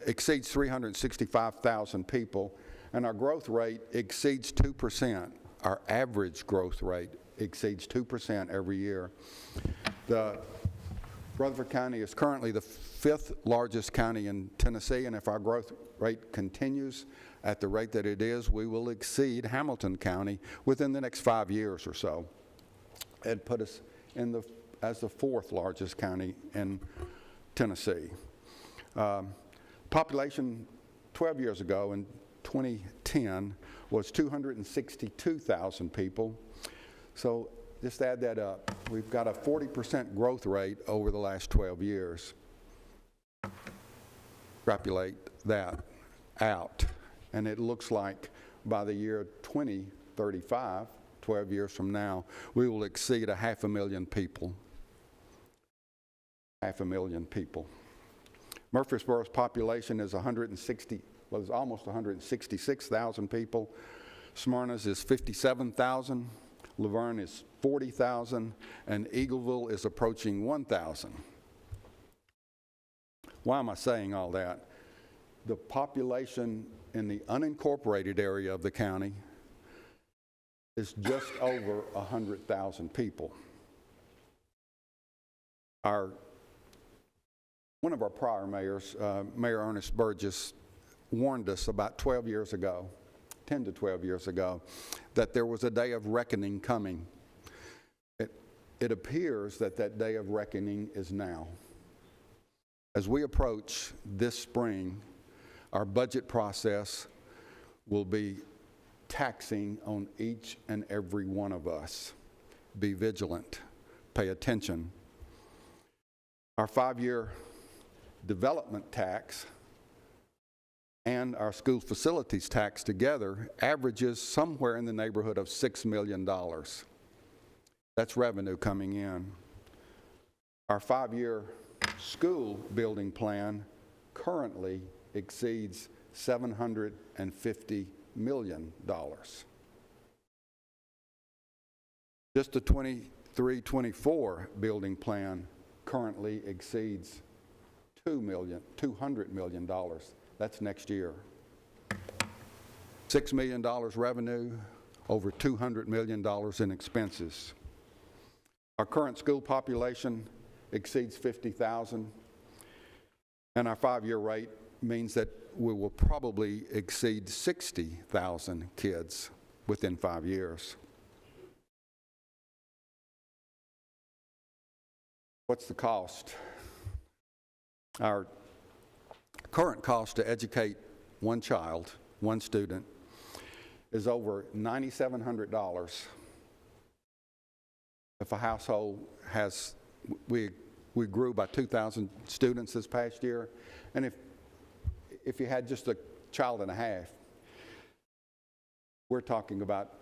exceeds 365,000 people, and our growth rate exceeds 2%. Our average growth rate exceeds 2% every year. Rutherford County is currently the 5th largest county in Tennessee, and if our growth rate continues at the rate that it is, we will exceed Hamilton County within the next 5 years or so, and put us in as the 4th largest county in Tennessee. Population 12 years ago in 2010 was 262,000 people. So just add that up. We've got a 40% growth rate over the last 12 years. Extrapolate that out, and it looks like by the year 2035, 12 years from now, we will exceed 500,000 people. 500,000 people. Murfreesboro's population is almost 166,000 people. Smyrna's is 57,000. Laverne is 40,000, and Eagleville is approaching 1,000. Why am I saying all that? The population in the unincorporated area of the county is just over 100,000 people. One of our prior mayors, Mayor Ernest Burgess, warned us about 12 years ago, 10 to 12 years ago, that there was a day of reckoning coming. It appears that that day of reckoning is now. As we approach this spring, our budget process will be taxing on each and every one of us. Be vigilant, pay attention. Our 5-year development tax and our school facilities tax together averages somewhere in the neighborhood of $6 million. That's revenue coming in. Our 5-year school building plan currently exceeds $750 million. Just the 23-24 building plan currently exceeds $200 million. That's next year. $6 million revenue, over $200 million in expenses. Our current school population exceeds 50,000, and our 5-year rate means that we will probably exceed 60,000 kids within 5 years. What's the cost? Our current cost to educate one child, one student, is over $9,700. If a household has, we grew by 2,000 students this past year, and if you had just a child and a half, we're talking about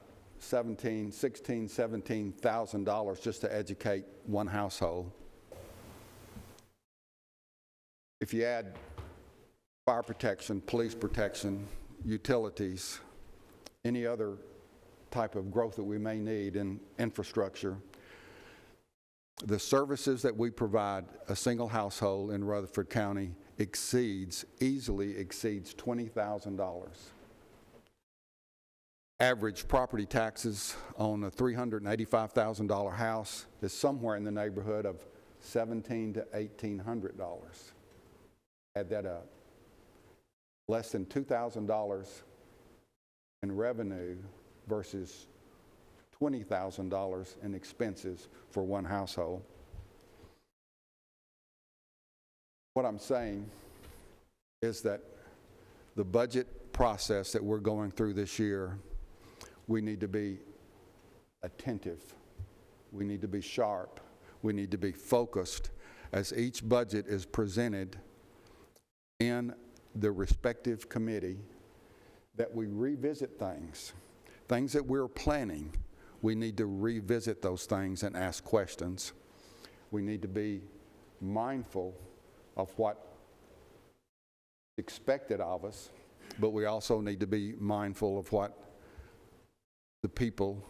$17,000 just to educate one household. If you add fire protection, police protection, utilities, any other type of growth that we may need in infrastructure, the services that we provide a single household in Rutherford County easily exceeds $20,000. Average property taxes on a $385,000 house is somewhere in the neighborhood of $1,700 to $1,800. Add that up. Less than $2,000 in revenue versus $20,000 in expenses for one household. What I'm saying is that the budget process that we're going through this year, we need to be attentive. We need to be sharp. We need to be focused as each budget is presented in the respective committee, that we revisit things that we're planning. We need to revisit those things and ask questions. We need to be mindful of what's expected of us, but we also need to be mindful of what the people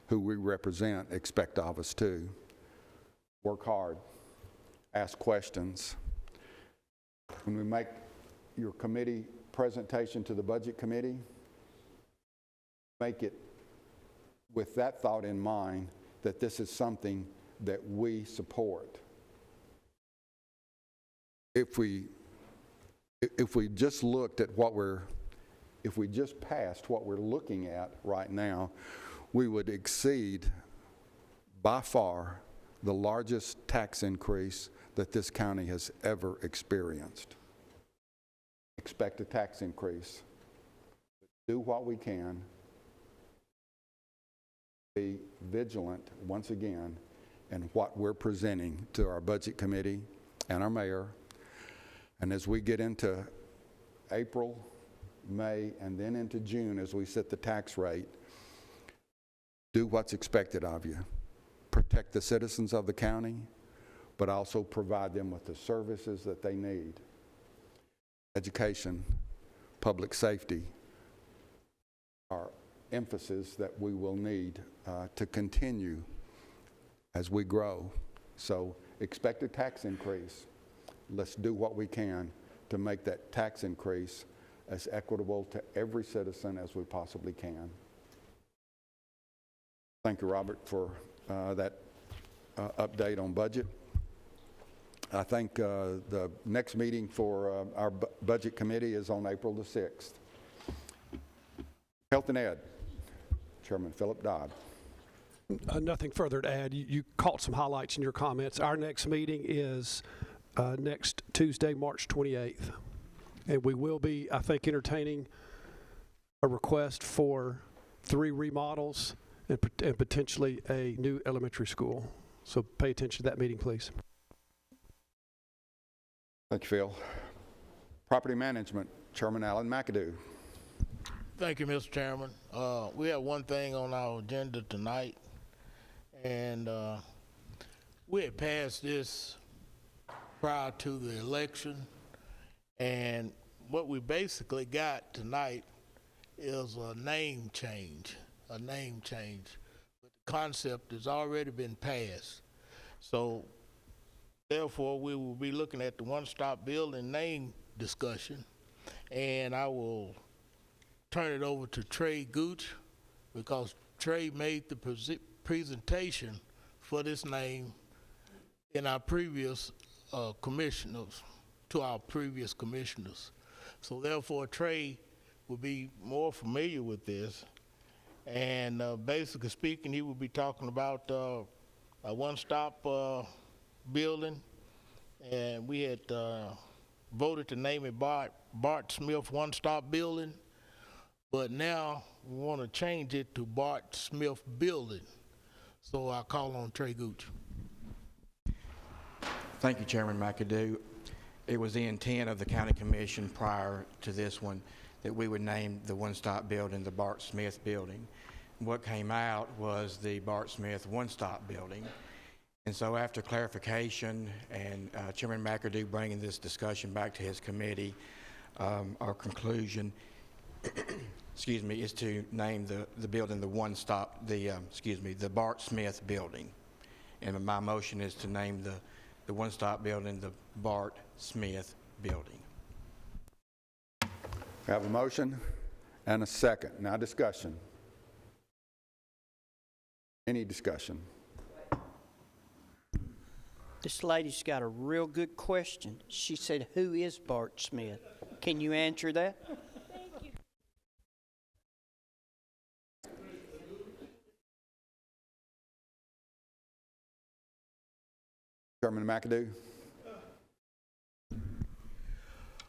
who we represent expect of us too. Work hard, ask questions. When we make your committee presentation to the budget committee, make it with that thought in mind, that this is something that we support. If we just looked at if we just passed what we're looking at right now, we would exceed by far the largest tax increase that this county has ever experienced. Expect a tax increase. Do what we can be vigilant once again in what we're presenting to our budget committee and our mayor. And as we get into April, May, and then into June, as we set the tax rate, do what's expected of you. Protect the citizens of the county, but also provide them with the services that they need. Education, public safety are emphasis that we will need to continue as we grow. So expect a tax increase. Let's do what we can to make that tax increase as equitable to every citizen as we possibly can. Thank you, Robert, for that update on budget. I think the next meeting for our budget committee is on April the 6th. Health and Ed, Chairman Philip Dodd. Nothing further to add. You caught some highlights in your comments. Our next meeting is next Tuesday, March 28th. And we will be, I think, entertaining a request for 3 remodels and potentially a new elementary school. So pay attention to that meeting, please. Thank you, Phil. Property Management, Chairman Alan McAdoo. Thank you, Mr. Chairman. We have one thing on our agenda tonight, and we had passed this prior to the election, and what we basically got tonight is a name change. But the concept has already been passed. So therefore, we will be looking at the one-stop building name discussion, and I will turn it over to Trey Gooch, because Trey made the presentation for this name in our previous commissioners, to our previous commissioners. So therefore, Trey will be more familiar with this. And basically speaking, he will be talking about a one-stop building. And we had voted to name it Bart Smith One-Stop Building. But now we want to change it to Bart Smith Building. So I call on Trey Gooch. Thank you, Chairman McAdoo. It was the intent of the County Commission prior to this one that we would name the one-stop building the Bart Smith Building. What came out was the Bart Smith One-Stop Building. And so after clarification and Chairman McAdoo bringing this discussion back to his committee, our conclusion excuse me, is to name the building the one-stop, the Bart Smith Building. And my motion is to name the one-stop building the Bart Smith Building. We have a motion and a second. Now discussion. Any discussion? This lady's got a real good question. She said, who is Bart Smith? Can you answer that? Thank you. Chairman McAdoo.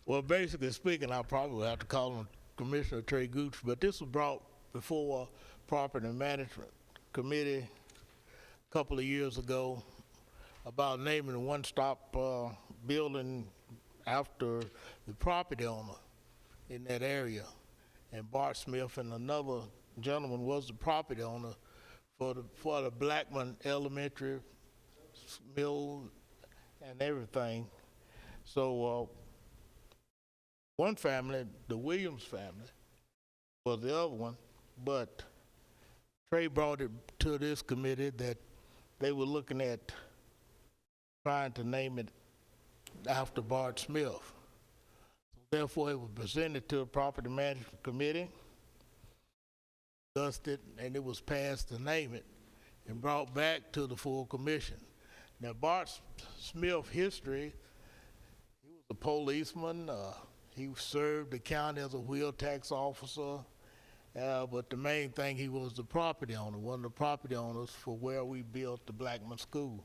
Well, basically speaking, I probably will have to call on Commissioner Trey Gooch, but this was brought before Property Management Committee a couple of years ago about naming a one-stop building after the property owner in that area. And Bart Smith and another gentleman was the property owner for the Blackman Elementary Mill and everything. So one family, the Williams family, was the other one, but Trey brought it to this committee that they were looking at trying to name it after Bart Smith. So therefore, it was presented to the Property Management Committee, discussed it, and it was passed to name it and brought back to the full commission. Now, Bart Smith history, he was a policeman. He served the county as a wheel tax officer, but the main thing, he was the property owner, one of the property owners for where we built the Blackman School.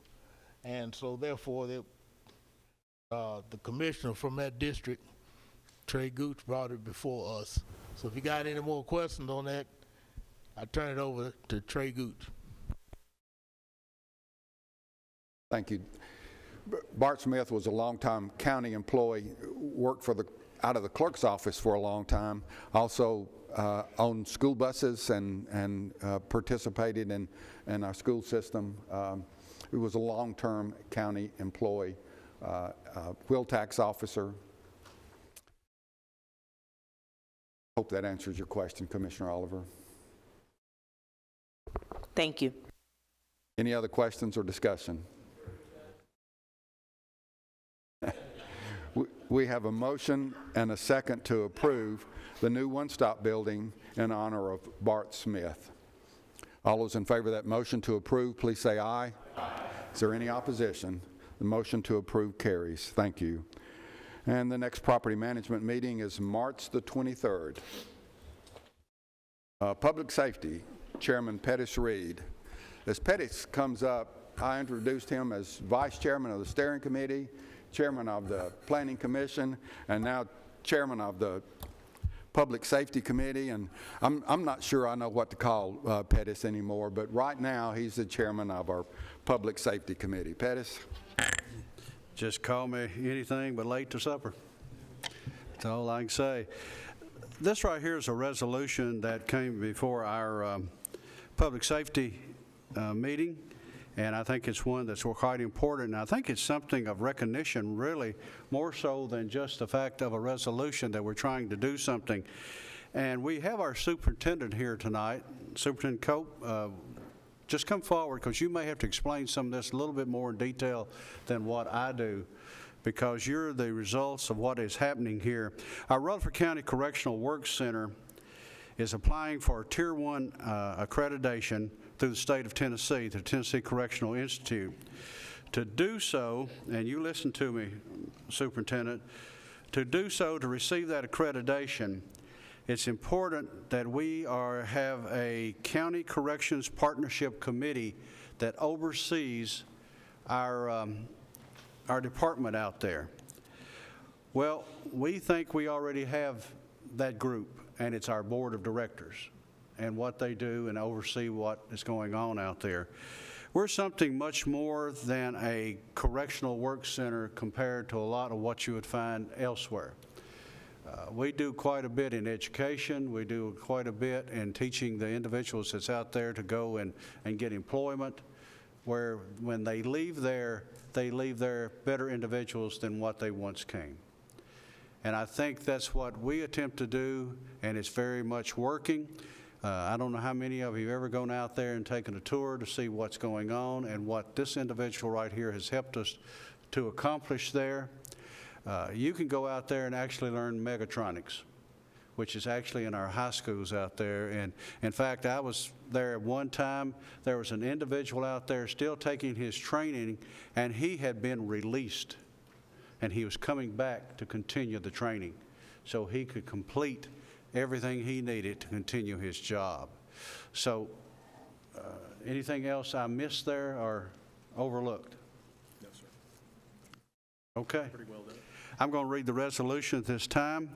And so therefore, the commissioner from that district, Trey Gooch, brought it before us. So if you got any more questions on that, I turn it over to Trey Gooch. Thank you. Bart Smith was a longtime county employee, worked out of the clerk's office for a long time, also owned school buses and participated in our school system. He was a long-term county employee, wheel tax officer. Hope that answers your question, Commissioner Oliver. Thank you. Any other questions or discussion? We have a motion and a second to approve the new one-stop building in honor of Bart Smith. All those in favor of that motion to approve, please say aye. Aye. Is there any opposition? The motion to approve carries. Thank you. And the next property management meeting is March the 23rd. Public Safety, Chairman Pettis Reed. As Pettis comes up, I introduced him as Vice Chairman of the Steering Committee, Chairman of the Planning Commission, and now Chairman of the Public Safety Committee. And I'm not sure I know what to call Pettis anymore, but right now he's the Chairman of our Public Safety Committee. Pettis? Just call me anything but late to supper. That's all I can say. This right here is a resolution that came before our public safety meeting, and I think it's one that's quite important. And I think it's something of recognition, really, more so than just the fact of a resolution that we're trying to do something. And we have our superintendent here tonight, Superintendent Cope. Just come forward, because you may have to explain some of this a little bit more in detail than what I do, because you're the results of what is happening here. Our Rutherford County Correctional Work Center is applying for Tier 1 accreditation through the state of Tennessee, the Tennessee Correctional Institute. To do so, and you listen to me, Superintendent, to do so, to receive that accreditation, it's important that we have a County Corrections Partnership Committee that oversees our department out there. Well, we think we already have that group, and it's our board of directors and what they do and oversee what is going on out there. We're something much more than a correctional work center compared to a lot of what you would find elsewhere. We do quite a bit in education. We do quite a bit in teaching the individuals that's out there to go and get employment, where when they leave there better individuals than what they once came. And I think that's what we attempt to do, and it's very much working. I don't know how many of you have ever gone out there and taken a tour to see what's going on and what this individual right here has helped us to accomplish there. You can go out there and actually learn megatronics, which is actually in our high schools out there. And in fact, I was there at one time. There was an individual out there still taking his training, and he had been released, and he was coming back to continue the training so he could complete everything he needed to continue his job. So anything else I missed there or overlooked? No, sir. Okay. Pretty well done. I'm going to read the resolution at this time.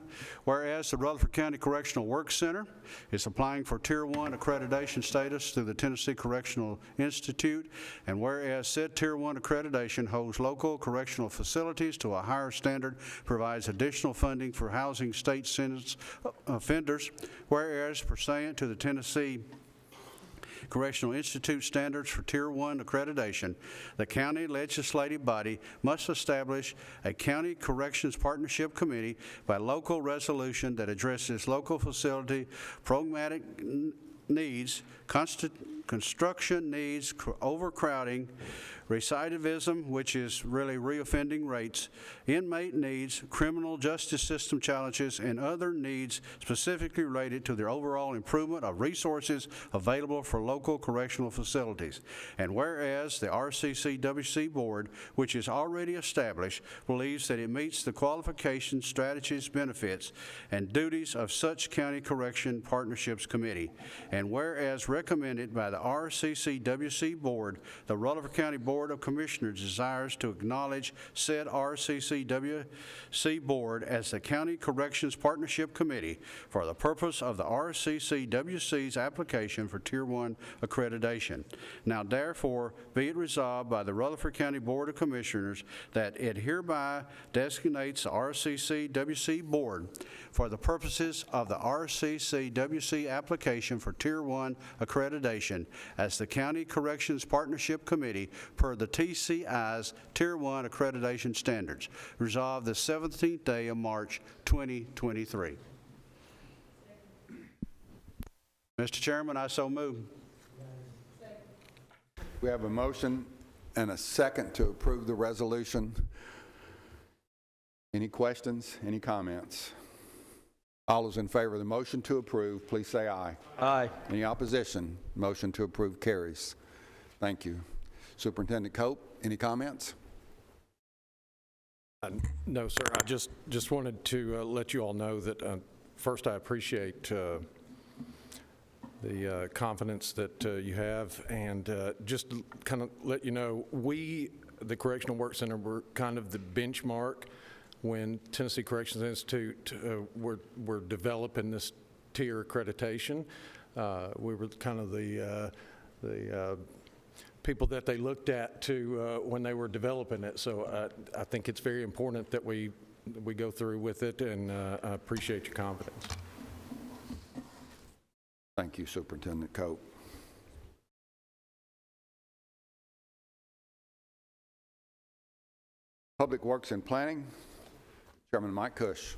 Whereas the Rutherford County Correctional Work Center is applying for Tier 1 accreditation status through the Tennessee Correctional Institute, and whereas said Tier 1 accreditation holds local correctional facilities to a higher standard, provides additional funding for housing state sentence offenders, whereas pursuant to the Tennessee Correctional Institute standards for Tier 1 accreditation, the county legislative body must establish a county corrections partnership committee by local resolution that addresses local facility pragmatic needs, construction needs, overcrowding, recidivism, which is really reoffending rates, inmate needs, criminal justice system challenges, and other needs specifically related to the overall improvement of resources available for local correctional facilities. And whereas the RCCWC board, which is already established, believes that it meets the qualifications, strategies, benefits, and duties of such county correction partnerships committee. And whereas recommended by the RCCWC Board, the Rutherford County Board of Commissioners desires to acknowledge said RCCWC Board as the County Corrections Partnership Committee for the purpose of the RCCWC's application for Tier 1 accreditation. Now therefore be it resolved by the Rutherford County Board of Commissioners that it hereby designates the RCCWC Board for the purposes of the RCCWC application for Tier 1 accreditation as the County Corrections Partnership Committee per the TCI's Tier 1 accreditation standards. Resolved the 17th day of March 2023. Mr. Chairman, I so move. We have a motion and a second to approve the resolution. Any questions? Any comments? All those in favor of the motion to approve, please say aye. Aye. Any opposition? Motion to approve carries. Thank you. Superintendent Cope, any comments? No, sir. I just wanted to let you all know that first I appreciate the confidence that you have, and just kind of let you know, we, the Correctional Work Center, were kind of the benchmark when Tennessee Corrections Institute were developing this tier accreditation. We were kind of the people that they looked at to when they were developing it. So I think it's very important that we go through with it, and I appreciate your confidence. Thank you, Superintendent Cope. Public Works and Planning, Chairman Mike Cush.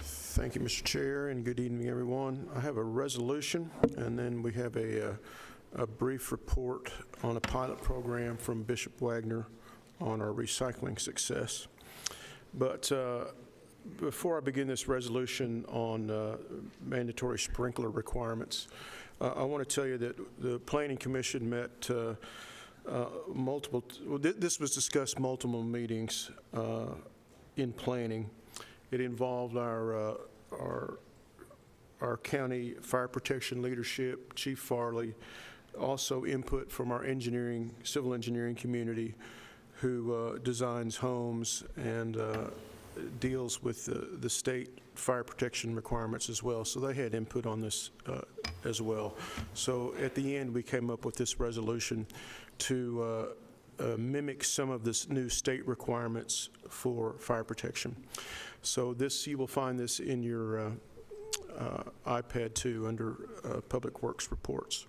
Thank you, Mr. Chair, and good evening, everyone. I have a resolution, and then we have a brief report on a pilot program from Bishop Wagner on our recycling success. But before I begin this resolution on mandatory sprinkler requirements, I want to tell you that the Planning Commission met this was discussed multiple meetings in planning. It involved our county fire protection leadership, Chief Farley, also input from our civil engineering community, who designs homes and deals with the state fire protection requirements as well. So they had input on this as well. So at the end, we came up with this resolution to mimic some of this new state requirements for fire protection. So this, you will find this in your iPad too, under Public Works Reports.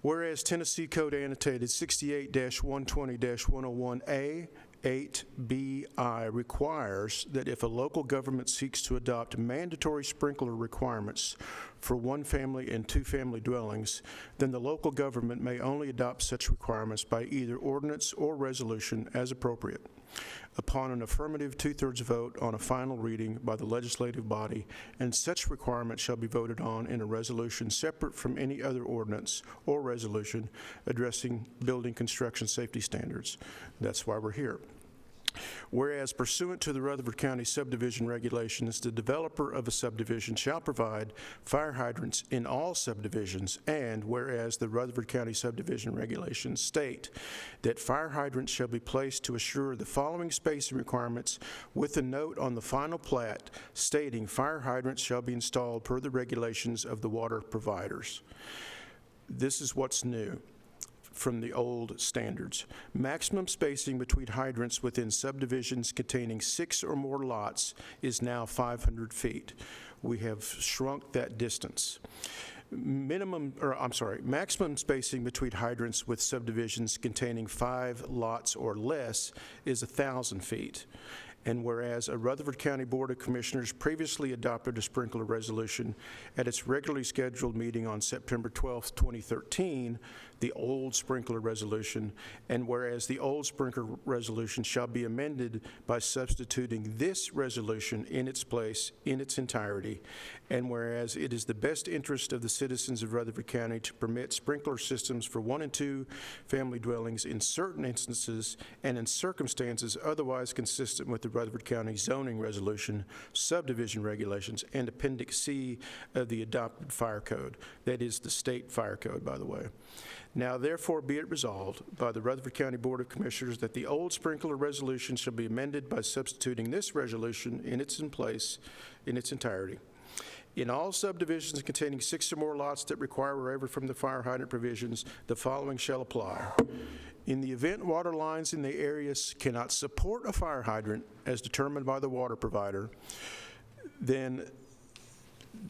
Whereas Tennessee Code Annotated 68-120-101A 8BI requires that if a local government seeks to adopt mandatory sprinkler requirements for one-family and two-family dwellings, then the local government may only adopt such requirements by either ordinance or resolution as appropriate. Upon an affirmative two-thirds vote on a final reading by the legislative body, and such requirement shall be voted on in a resolution separate from any other ordinance or resolution addressing building construction safety standards. That's why we're here. Whereas pursuant to the Rutherford County subdivision regulations, the developer of a subdivision shall provide fire hydrants in all subdivisions, and whereas the Rutherford County subdivision regulations state that fire hydrants shall be placed to assure the following spacing requirements, with a note on the final plat stating fire hydrants shall be installed per the regulations of the water providers. This is what's new from the old standards. Maximum spacing between hydrants within subdivisions containing 6 or more lots is now 500 feet. We have shrunk that distance. Maximum spacing between hydrants with subdivisions containing 5 lots or less is 1,000 feet. And whereas a Rutherford County Board of Commissioners previously adopted a sprinkler resolution at its regularly scheduled meeting on September 12, 2013, the old sprinkler resolution, and whereas the old sprinkler resolution shall be amended by substituting this resolution in its place in its entirety, and whereas it is the best interest of the citizens of Rutherford County to permit sprinkler systems for 1 and 2 family dwellings in certain instances and in circumstances otherwise consistent with the Rutherford County Zoning Resolution, Subdivision Regulations, and Appendix C of the adopted fire code. That is the state fire code, by the way. Now therefore be it resolved by the Rutherford County Board of Commissioners that the old sprinkler resolution shall be amended by substituting this resolution in its entirety. In all subdivisions containing 6 or more lots that require a waiver from the fire hydrant provisions, the following shall apply. In the event water lines in the areas cannot support a fire hydrant as determined by the water provider, then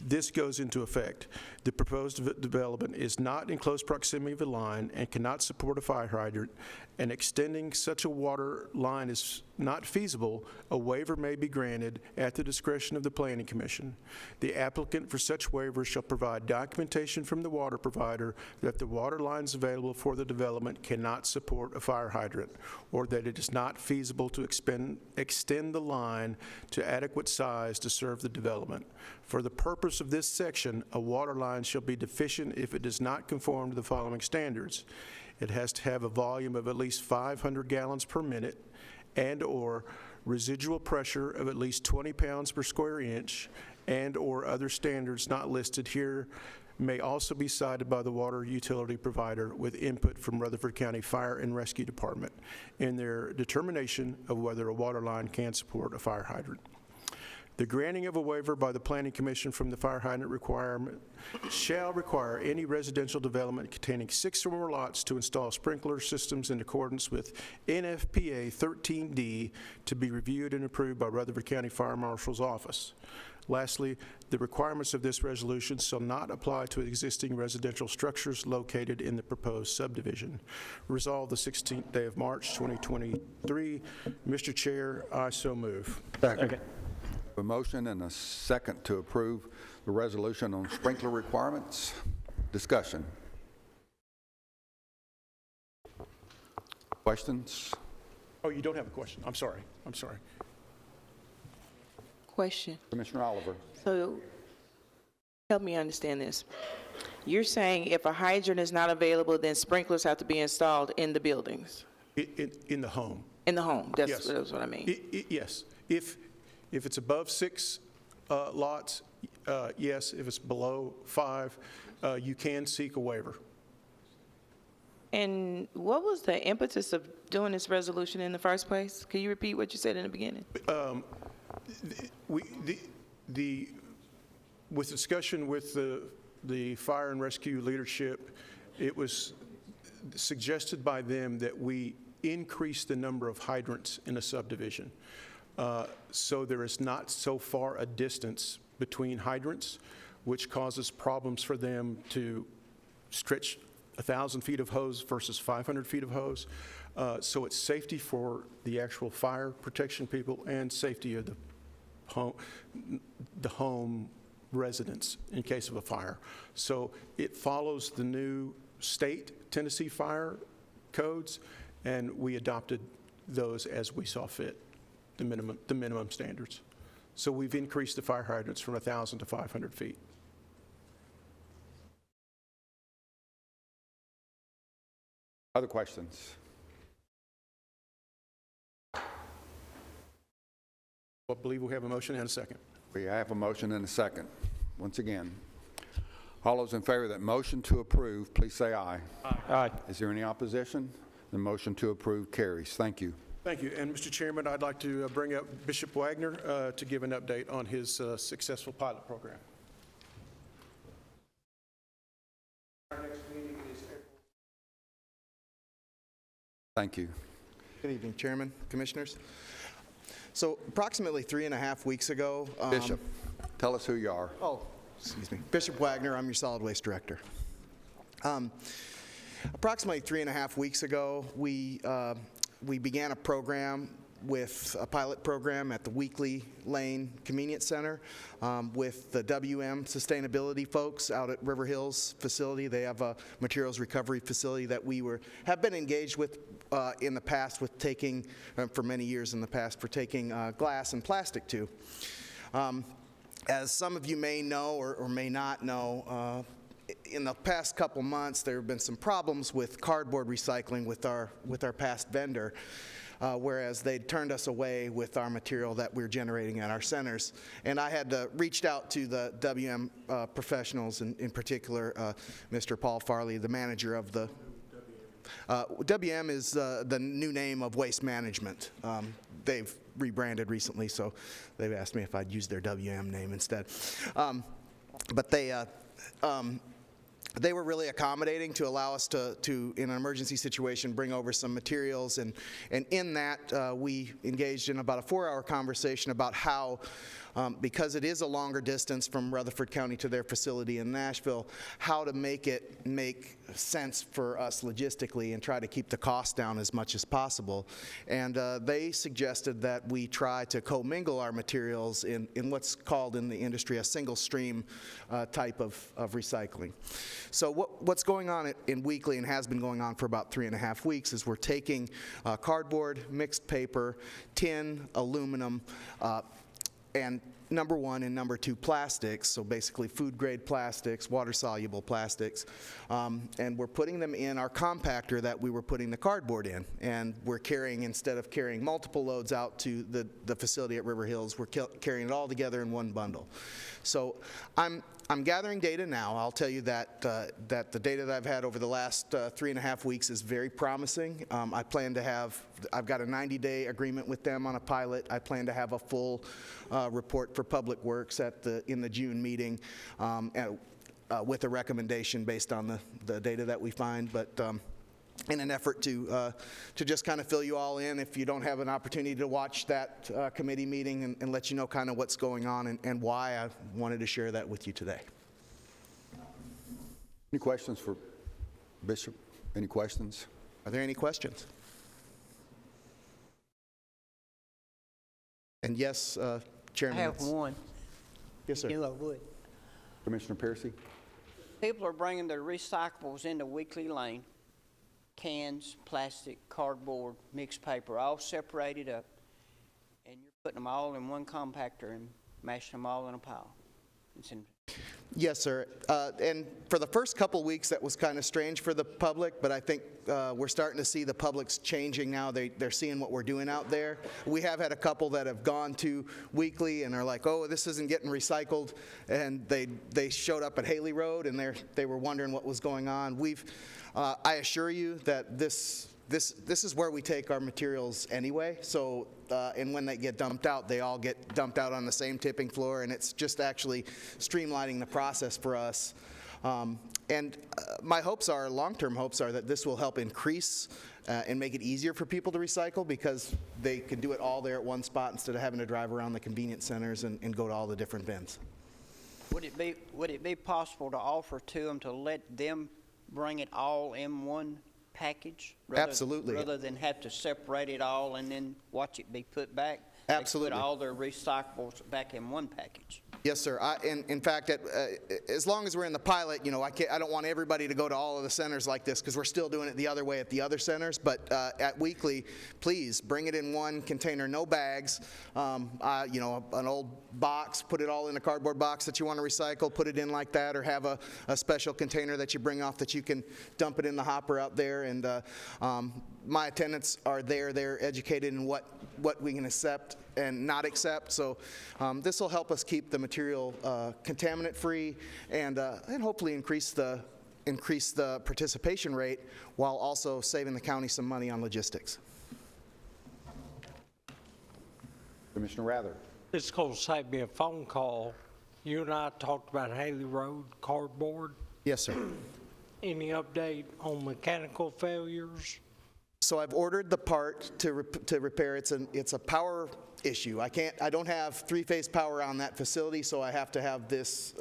this goes into effect. The proposed development is not in close proximity of a line and cannot support a fire hydrant, and extending such a water line is not feasible, a waiver may be granted at the discretion of the Planning Commission. The applicant for such waiver shall provide documentation from the water provider that the water lines available for the development cannot support a fire hydrant, or that it is not feasible to extend the line to adequate size to serve the development. For the purpose of this section, a water line shall be deficient if it does not conform to the following standards. It has to have a volume of at least 500 gallons per minute and or residual pressure of at least 20 pounds per square inch, and or other standards not listed here may also be cited by the water utility provider with input from Rutherford County Fire and Rescue Department in their determination of whether a water line can support a fire hydrant. The granting of a waiver by the Planning Commission from the fire hydrant requirement shall require any residential development containing 6 or more lots to install sprinkler systems in accordance with NFPA 13D to be reviewed and approved by Rutherford County Fire Marshal's Office. Lastly, the requirements of this resolution shall not apply to existing residential structures located in the proposed subdivision. Resolved the 16th day of March, 2023. Mr. Chair, I so move. Second. A motion and a second to approve the resolution on sprinkler requirements. Discussion. Questions? Oh, you don't have a question? I'm sorry. Question. Commissioner Oliver. So help me understand this. You're saying if a hydrant is not available, then sprinklers have to be installed in the buildings? In the home. In the home, that's, Yes. That's what I mean. Yes. If it's above 6 lots, yes. If it's below 5, you can seek a waiver. And what was the impetus of doing this resolution in the first place? Can you repeat what you said in the beginning? With discussion with the fire and rescue leadership, it was suggested by them that we increase the number of hydrants in a subdivision. So there is not so far a distance between hydrants, which causes problems for them to stretch 1,000 feet of hose versus 500 feet of hose. So it's safety for the actual fire protection people and safety of the home residents in case of a fire. So it follows the new state Tennessee fire codes, and we adopted those as we saw fit. The minimum standards. So we've increased the fire hydrants from 1,000 to 500 feet. Other questions? I believe we have a motion and a second. We have a motion and a second. Once again, all those in favor of that motion to approve, please say aye. Aye. Is there any opposition? The motion to approve carries. Thank you. Thank you. And Mr. Chairman, I'd like to bring up Bishop Wagner to give an update on his successful pilot program. Our next meeting is April. Thank you. Good evening, Chairman, Commissioners. So approximately 3.5 weeks ago... Bishop, tell us who you are. Oh, excuse me. Bishop Wagner, I'm your solid waste director. Approximately 3.5 weeks ago, we began a program with a pilot program at the Weakley Lane Convenience Center with the WM Sustainability folks out at River Hills facility. They have a materials recovery facility that we have been engaged with in the past with taking, for many years in the past, for taking glass and plastic to. As some of you may know or may not know, in the past couple months, there have been some problems with cardboard recycling with our past vendor. whereas they turned us away with our material that we're generating at our centers. And I had reached out to the WM professionals, in particular Mr. Paul Farley, the manager of the WM is the new name of Waste Management. They've rebranded recently, so they've asked me if I'd use their WM name instead. But they were really accommodating to allow us to, in an emergency situation, bring over some materials. And in that, we engaged in about a 4-hour conversation about how, because it is a longer distance from Rutherford County to their facility in Nashville, how to make it make sense for us logistically and try to keep the cost down as much as possible. And they suggested that we try to commingle our materials in what's called in the industry a single stream type of recycling. So what's going on in Weakley, and has been going on for about 3.5 weeks, is we're taking cardboard, mixed paper, tin, aluminum, and number 1 and number 2 plastics, so basically food-grade plastics, water-soluble plastics, and we're putting them in our compactor that we were putting the cardboard in. And we're carrying, instead of carrying multiple loads out to the facility at River Hills, we're carrying it all together in one bundle. So I'm gathering data now. I'll tell you that the data that I've had over the last 3.5 weeks is very promising. I plan to have, I've got a 90-day agreement with them on a pilot. I plan to have a full report for Public Works in the June meeting with a recommendation based on the data that we find. But in an effort to just kind of fill you all in, if you don't have an opportunity to watch that committee meeting, and let you know kind of what's going on and why I wanted to share that with you today. Any questions for Bishop? Any questions? Are there any questions? And yes, Chairman. I have one. Yes, sir. You know I would. Commissioner Piercy? People are bringing their recyclables into Weakley Lane. Cans, plastic, cardboard, mixed paper, all separated up. And you're putting them all in one compactor and mashing them all in a pile. Yes, sir. And for the first couple weeks, that was kind of strange for the public, but I think we're starting to see the public's changing now. They're seeing what we're doing out there. We have had a couple that have gone to Weakley and are like, oh, this isn't getting recycled, and they showed up at Haley Road, and they were wondering what was going on. I assure you that this is where we take our materials anyway. So, and when they get dumped out, they all get dumped out on the same tipping floor, and it's just actually streamlining the process for us. And my hopes are, long-term hopes are, that this will help increase and make it easier for people to recycle, because they can do it all there at one spot instead of having to drive around the convenience centers and go to all the different bins. Would it be possible to offer to them to let them bring it all in one package? Absolutely. Rather than have to separate it all and then watch it be put back? Absolutely. They put all their recyclables back in one package. Yes, sir. In fact, as long as we're in the pilot, I don't want everybody to go to all of the centers like this, because we're still doing it the other way at the other centers. But at Weakley, please bring it in one container, no bags. An old box, put it all in a cardboard box that you want to recycle, put it in like that, or have a special container that you bring off that you can dump it in the hopper out there. And my attendants are there. They're educated in what we can accept and not accept. So this will help us keep the material contaminant-free and hopefully increase the participation rate while also saving the county some money on logistics. Commissioner Rather. This is going to save me a phone call. You and I talked about Haley Road cardboard. Yes, sir. Any update on mechanical failures? So I've ordered the part to repair. It's a power issue. I don't have three-phase power on that facility, so I have to have this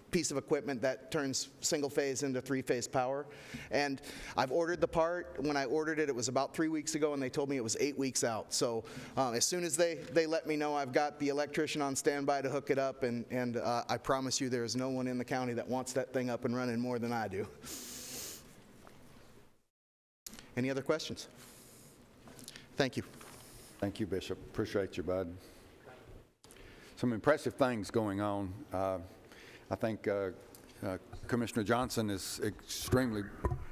piece of equipment that turns single phase into three-phase power. And I've ordered the part. When I ordered it, it was about 3 weeks ago, and they told me it was 8 weeks out. So as soon as they let me know, I've got the electrician on standby to hook it up, and I promise you there is no one in the county that wants that thing up and running more than I do. Any other questions? Thank you. Thank you, Bishop. Appreciate you, bud. Some impressive things going on. I think Commissioner Johnson is extremely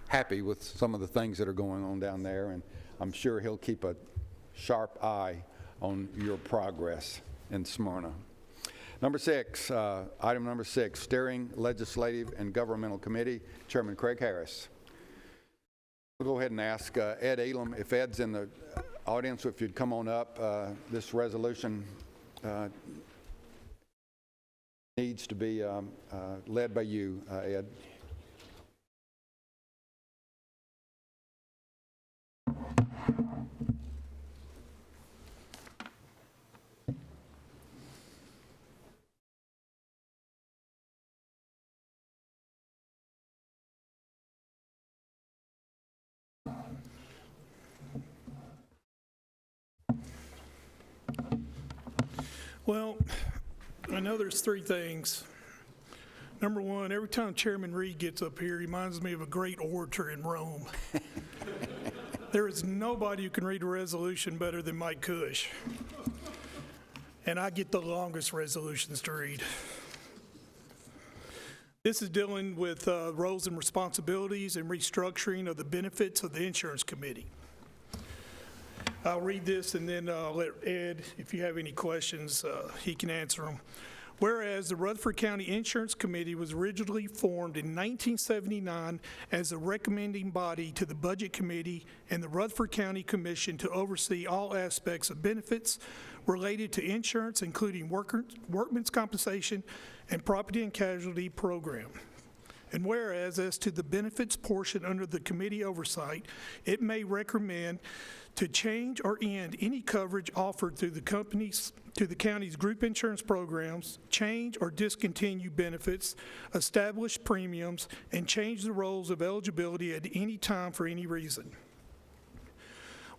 happy with some of the things that are going on down there, and I'm sure he'll keep a sharp eye on your progress in Smyrna. Item number 6, Steering Legislative and Governmental Committee, Chairman Craig Harris. We'll go ahead and ask Ed Elam, if Ed's in the audience, if you'd come on up. This resolution needs to be led by you, Ed. Well, I know there's 3 things. Number 1, every time Chairman Reed gets up here, he reminds me of a great orator in Rome. There is nobody who can read a resolution better than Mike Cush. And I get the longest resolutions to read. This is dealing with roles and responsibilities and restructuring of the benefits of the Insurance Committee. I'll read this and then let Ed, if you have any questions, he can answer them. Whereas the Rutherford County Insurance Committee was originally formed in 1979 as a recommending body to the Budget Committee and the Rutherford County Commission to oversee all aspects of benefits related to insurance, including workmen's compensation and property and casualty program. And whereas as to the benefits portion under the committee oversight, it may recommend to change or end any coverage offered through the county's group insurance programs, change or discontinue benefits, establish premiums, and change the roles of eligibility at any time for any reason.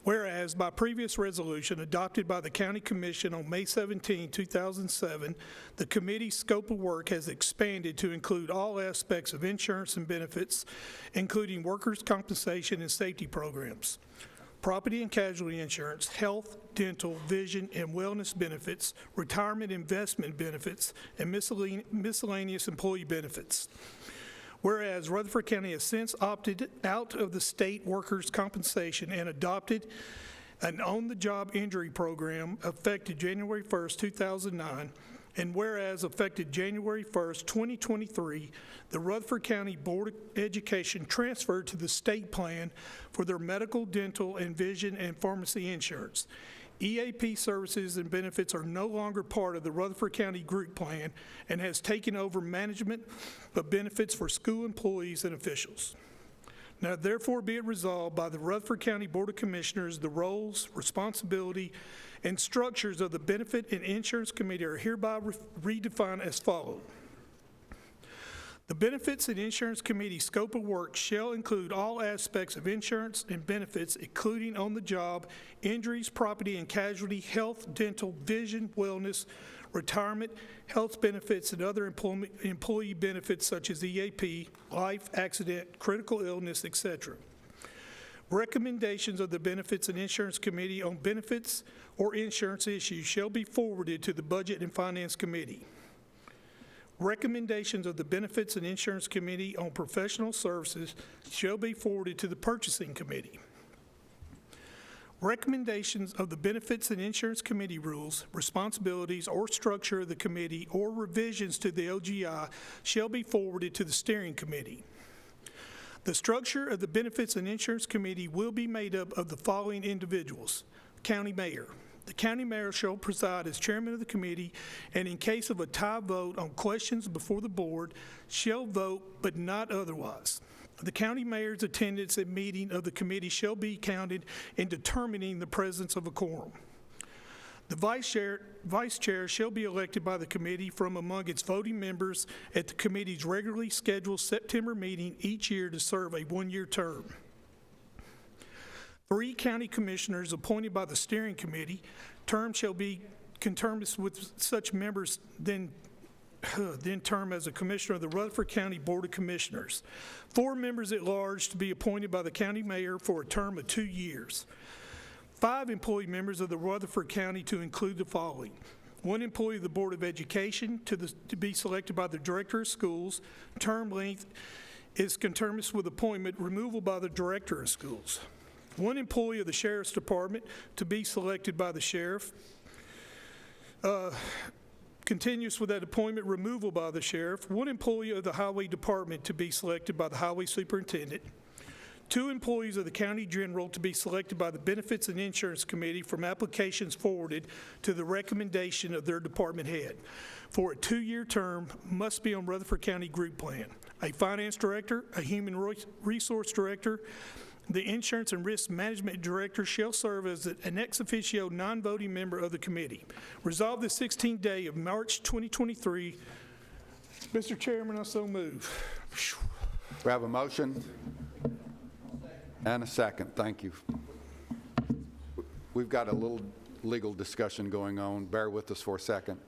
Whereas by previous resolution adopted by the County Commission on May 17, 2007, the committee's scope of work has expanded to include all aspects of insurance and benefits, including workers' compensation and safety programs, property and casualty insurance, health, dental, vision, and wellness benefits, retirement investment benefits, and miscellaneous employee benefits. Whereas Rutherford County has since opted out of the state workers' compensation and adopted an on-the-job injury program effective January 1st, 2009, and whereas effective January 1st, 2023, the Rutherford County Board of Education transferred to the state plan for their medical, dental, and vision and pharmacy insurance. EAP services and benefits are no longer part of the Rutherford County Group Plan and has taken over management of benefits for school employees and officials. Now therefore be it resolved by the Rutherford County Board of Commissioners, the roles, responsibility, and structures of the Benefit and Insurance Committee are hereby redefined as follows. The Benefits and Insurance Committee scope of work shall include all aspects of insurance and benefits, including on-the-job, injuries, property and casualty, health, dental, vision, wellness, retirement, health benefits, and other employee benefits such as EAP, life, accident, critical illness, etc. Recommendations of the Benefits and Insurance Committee on benefits or insurance issues shall be forwarded to the Budget and Finance Committee. Recommendations of the Benefits and Insurance Committee on professional services shall be forwarded to the Purchasing Committee. Recommendations of the Benefits and Insurance Committee rules, responsibilities, or structure of the committee or revisions to the LGI shall be forwarded to the Steering Committee. The structure of the Benefits and Insurance Committee will be made up of the following individuals: County Mayor. The county mayor shall preside as chairman of the committee, and in case of a tie vote on questions before the board, shall vote but not otherwise. The county mayor's attendance at meeting of the committee shall be counted in determining the presence of a quorum. The vice chair shall be elected by the committee from among its voting members at the committee's regularly scheduled September meeting each year to serve a one-year term. 3 county commissioners appointed by the steering committee. Term shall be conterminous with such members then term as a commissioner of the Rutherford County Board of Commissioners. 4 members at large to be appointed by the county mayor for a term of 2 years. 5 employee members of the Rutherford County to include the following: 1 employee of the Board of Education to be selected by the director of schools. Term length is conterminous with appointment, removal by the director of schools. 1 employee of the Sheriff's Department to be selected by the sheriff. Continuous with that appointment, removal by the sheriff. 1 employee of the Highway Department to be selected by the Highway Superintendent. 2 employees of the County General to be selected by the Benefits and Insurance Committee from applications forwarded to the recommendation of their department head. For a 2-year term, must be on Rutherford County Group Plan. A Finance Director, a Human Resource Director, the Insurance and Risk Management Director shall serve as an ex officio non-voting member of the committee. Resolved the 16th day of March 2023. Mr. Chairman, I so move. We have a motion and a second. Thank you. We've got a little legal discussion going on. Bear with us for a second.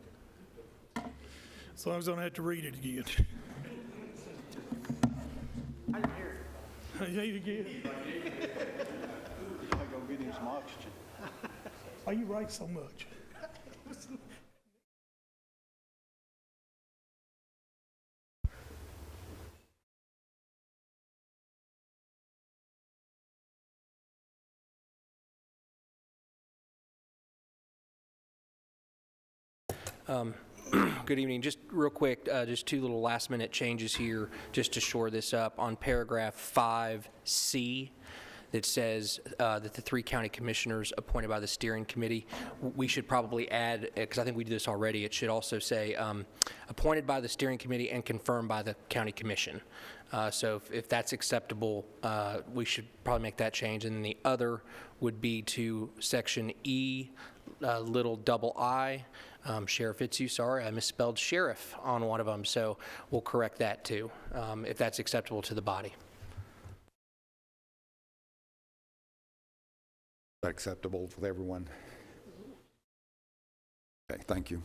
As long as I don't have to read it again. I didn't hear it. I need it again. I go get him some oxygen. Why you write so much? Good evening. Just real quick, just 2 little last-minute changes here, just to shore this up. On paragraph 5C, that says that the 3 county commissioners appointed by the steering committee, we should probably add, because I think we did this already, it should also say appointed by the steering committee and confirmed by the county commission. So if that's acceptable, we should probably make that change. And then the other would be to section E, little double I. Sheriff Itzu, sorry, I misspelled sheriff on one of them, so we'll correct that too, if that's acceptable to the body. Is that acceptable with everyone? Okay, thank you.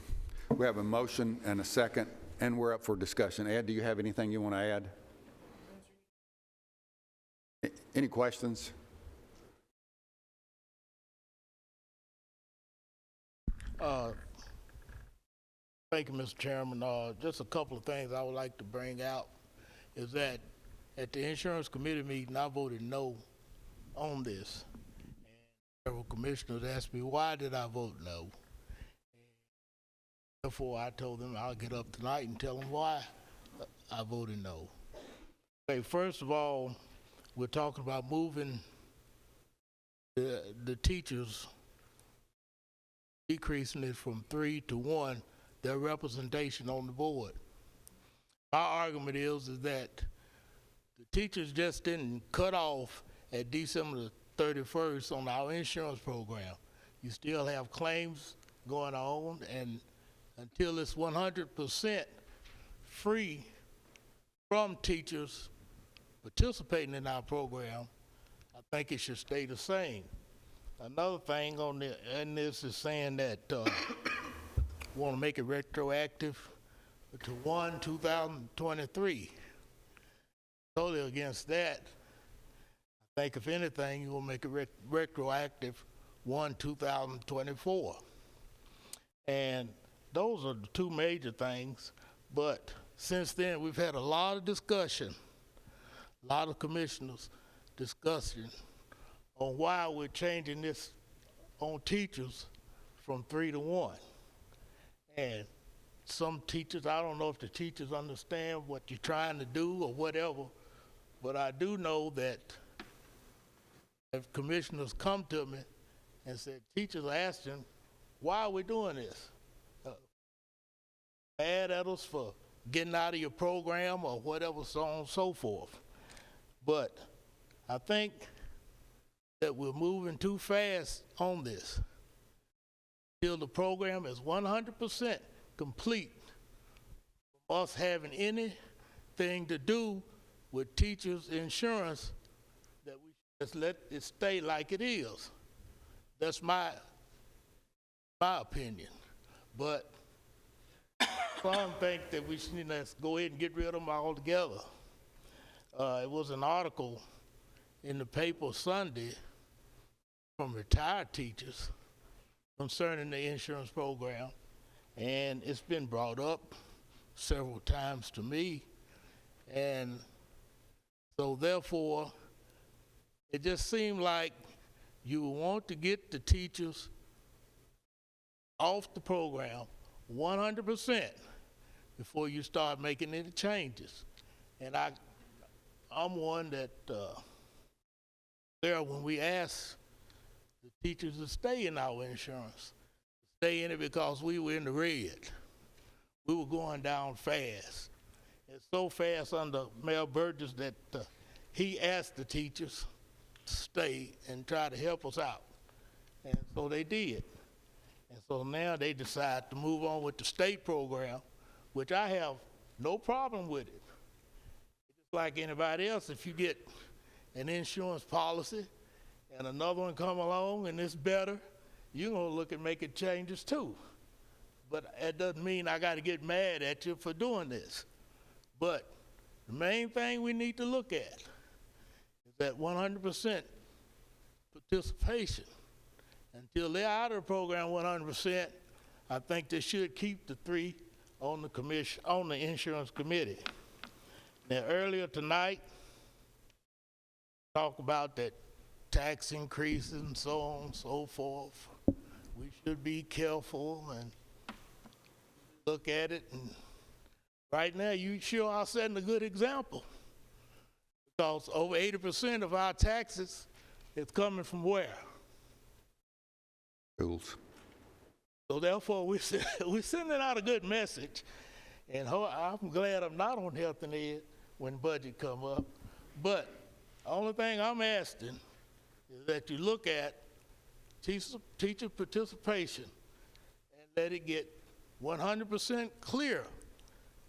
We have a motion and a second, and we're up for discussion. Ed, do you have anything you want to add? Any questions? Thank you, Mr. Chairman. Just a couple of things I would like to bring out is that at the insurance committee meeting, I voted no on this. And several commissioners asked me, why did I vote no? And therefore, I told them I'll get up tonight and tell them why I voted no. Okay, first of all, we're talking about moving the teachers, decreasing it from 3 to 1, their representation on the board. My argument is that the teachers just didn't cut off at December the 31st on our insurance program. You still have claims going on, and until it's 100% free from teachers participating in our program, I think it should stay the same. Another thing on in this is saying that want to make it retroactive to 1/2023. Totally against that. I think if anything, you will make it retroactive 1/2024. And those are the 2 major things. But since then, we've had a lot of discussion, a lot of commissioners discussing on why we're changing this on teachers from 3 to 1. And some teachers, I don't know if the teachers understand what you're trying to do or whatever, but I do know that if commissioners come to me and said, teachers are asking, why are we doing this? Mad at us for getting out of your program or whatever, so on and so forth. But I think that we're moving too fast on this. Till the program is 100% complete, us having anything to do with teachers' insurance, that we should just let it stay like it is. That's my opinion. But some think that we should let's go ahead and get rid of them altogether. It was an article in the paper Sunday from retired teachers concerning the insurance program, and it's been brought up several times to me, and so therefore it just seemed like you will want to get the teachers off the program 100% before you start making any changes. And I'm one that, when we asked the teachers to stay in our insurance, stay in it because we were in the red. We were going down fast. It's so fast under Mayor Burgess that he asked the teachers to stay and try to help us out. And so they did. And so now they decide to move on with the state program, which I have no problem with it. Just like anybody else, if you get an insurance policy and another one come along and it's better, you're going to look at making changes too. But that doesn't mean I got to get mad at you for doing this. But the main thing we need to look at is that 100% participation. Until they're out of the program 100%, I think they should keep the 3 on the commission, on the insurance committee. Now, earlier tonight, talk about that tax increases and so on and so forth. We should be careful and look at it. And right now, you sure are setting a good example, because over 80% of our taxes is coming from where? Schools. So therefore, we're sending out a good message, and I'm glad I'm not on health and ed when budget come up. But the only thing I'm asking is that you look at teacher participation and let it get 100% clear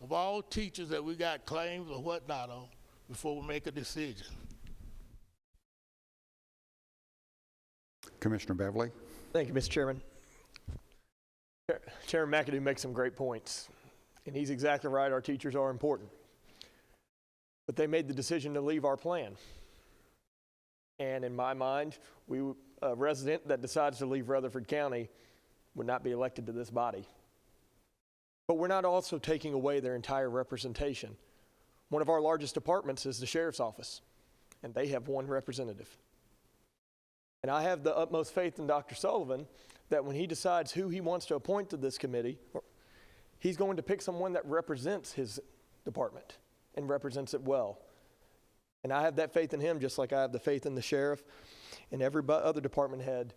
of all teachers that we got claims or whatnot on before we make a decision. Commissioner Beverly. Thank you, Mr. Chairman. Chairman McAdoo makes some great points, and he's exactly right. Our teachers are important. But they made the decision to leave our plan. And in my mind, a resident that decides to leave Rutherford County would not be elected to this body. But we're not also taking away their entire representation. One of our largest departments is the sheriff's office, and they have 1 representative. And I have the utmost faith in Dr. Sullivan that when he decides who he wants to appoint to this committee, he's going to pick someone that represents his department and represents it well. And I have that faith in him, just like I have the faith in the sheriff and every other department head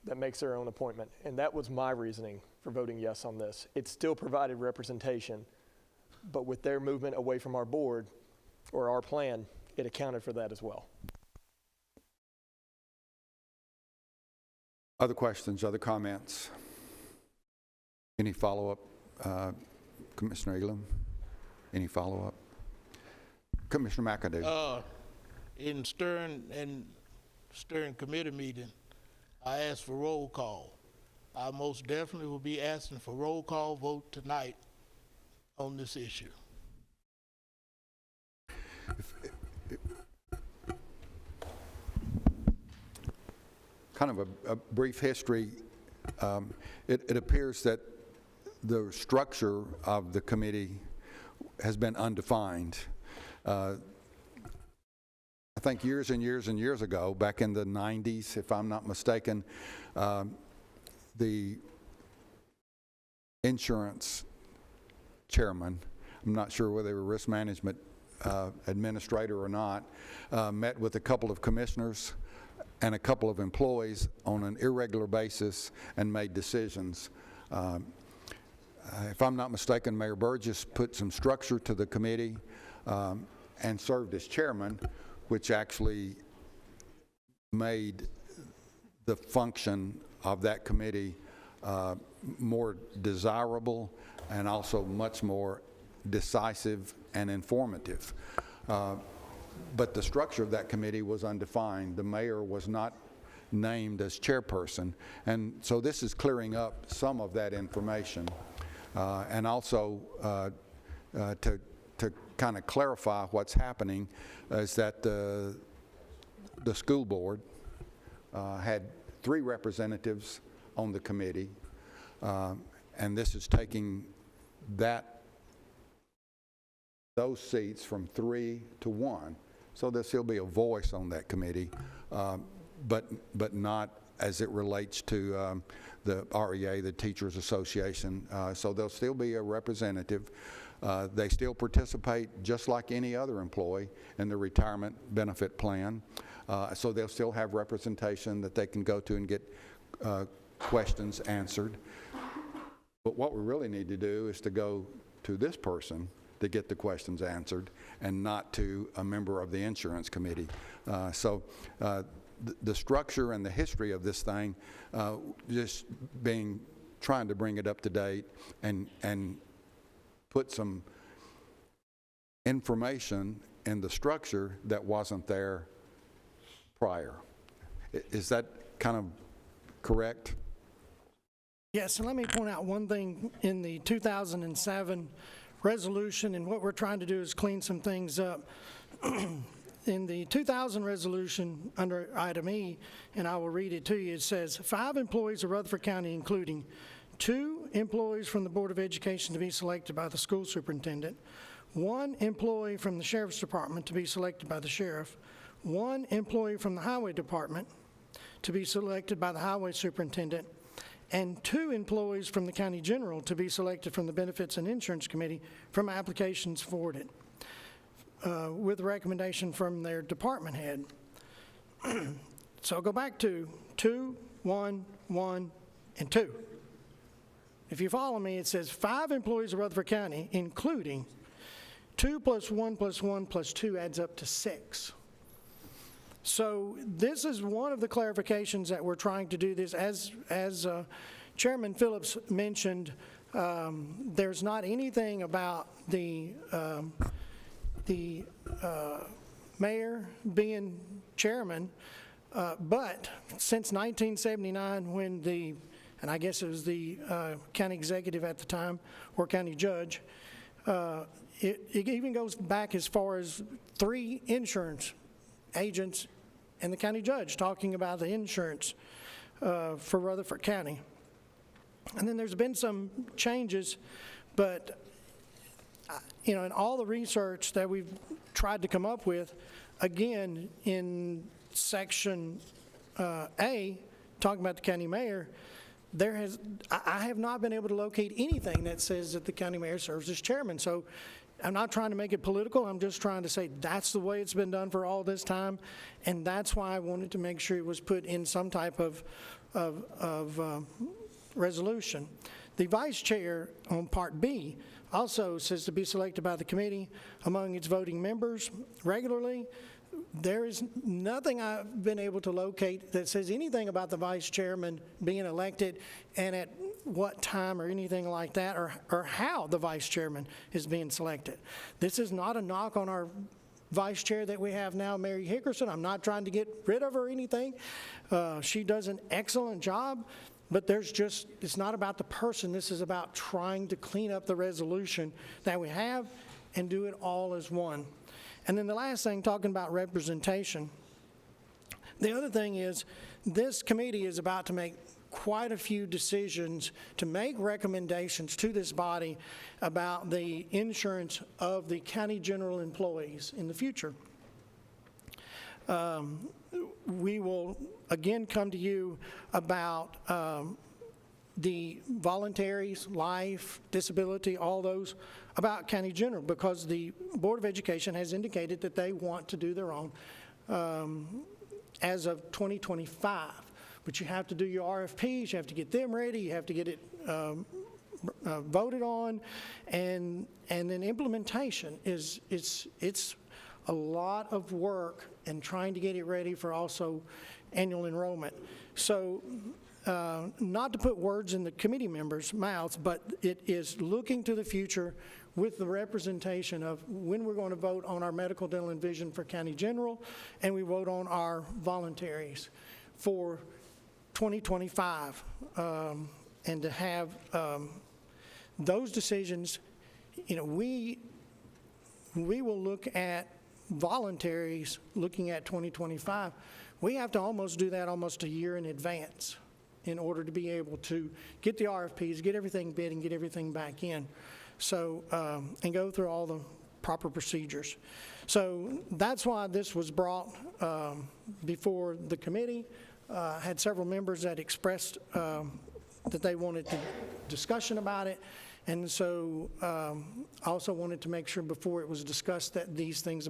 that makes their own appointment. And that was my reasoning for voting yes on this. It still provided representation, but with their movement away from our board or our plan, it accounted for that as well. Other questions, other comments? Any follow-up? Commissioner Elam, any follow-up? Commissioner McAdoo. In Stern committee meeting, I asked for roll call. I most definitely will be asking for roll call vote tonight on this issue. Kind of a brief history. It appears that the structure of the committee has been undefined. I think years and years and years ago, back in the 90s, if I'm not mistaken, the insurance chairman, I'm not sure whether they were risk management administrator or not, met with a couple of commissioners and a couple of employees on an irregular basis and made decisions. If I'm not mistaken, Mayor Burgess put some structure to the committee and served as chairman, which actually made the function of that committee more desirable and also much more decisive and informative. But the structure of that committee was undefined. The mayor was not named as chairperson. And so this is clearing up some of that information. And also to kind of clarify what's happening is that the school board had 3 representatives on the committee. And this is taking those seats from 3 to 1. So there'll still be a voice on that committee. but not as it relates to the REA, the Teachers Association. So there'll still be a representative. They still participate just like any other employee in the retirement benefit plan. So they'll still have representation that they can go to and get questions answered. But what we really need to do is to go to this person to get the questions answered and not to a member of the insurance committee. The structure and the history of this thing, just trying to bring it up to date and put some information in the structure that wasn't there prior. Is that kind of correct? Yes, and let me point out one thing in the 2007 resolution, and what we're trying to do is clean some things up. In the 2000 resolution under item E, and I will read it to you, it says 5 employees of Rutherford County, including 2 employees from the Board of Education to be selected by the school superintendent, 1 employee from the Sheriff's Department to be selected by the sheriff, 1 employee from the Highway Department to be selected by the Highway Superintendent, and 2 employees from the County General to be selected from the Benefits and Insurance Committee from applications forwarded, with recommendation from their department head. So I'll go back to 2, 1, 1, and 2. If you follow me, it says 5 employees of Rutherford County, including 2 plus 1 plus 1 plus 2 adds up to 6. So this is one of the clarifications that we're trying to do this. As Chairman Phillips mentioned, there's not anything about the mayor being chairman, but since 1979, when and I guess it was the county executive at the time, or county judge, it even goes back as far as 3 insurance agents and the county judge talking about the insurance for Rutherford County. And then there's been some changes, but in all the research that we've tried to come up with, again, in section A, talking about the county mayor, I have not been able to locate anything that says that the county mayor serves as chairman. So I'm not trying to make it political. I'm just trying to say that's the way it's been done for all this time, and that's why I wanted to make sure it was put in some type of resolution. The vice chair on Part B also says to be selected by the committee among its voting members regularly. There is nothing I've been able to locate that says anything about the vice chairman being elected and at what time or anything like that, or how the vice chairman is being selected. This is not a knock on our vice chair that we have now, Mary Hickerson. I'm not trying to get rid of her or anything. She does an excellent job, but it's not about the person. This is about trying to clean up the resolution that we have and do it all as one. And then the last thing, talking about representation, the other thing is this committee is about to make quite a few decisions to make recommendations to this body about the insurance of the county general employees in the future. We will again come to you about the voluntaries, life, disability, all those about county general, because the Board of Education has indicated that they want to do their own as of 2025. But you have to do your RFPs, you have to get them ready, you have to get it voted on, and then implementation it's a lot of work and trying to get it ready for also annual enrollment. So not to put words in the committee members' mouths, but it is looking to the future with the representation of when we're going to vote on our medical, dental, and vision for county general, and we vote on our voluntaries for 2025, and to have those decisions. We will look at voluntaries looking at 2025. We have to almost do that almost a year in advance in order to be able to get the RFPs, get everything bid, and get everything back in. So, and go through all the proper procedures. So that's why this was brought before the committee. Had several members that expressed that they wanted discussion about it. And so I also wanted to make sure before it was discussed that these things,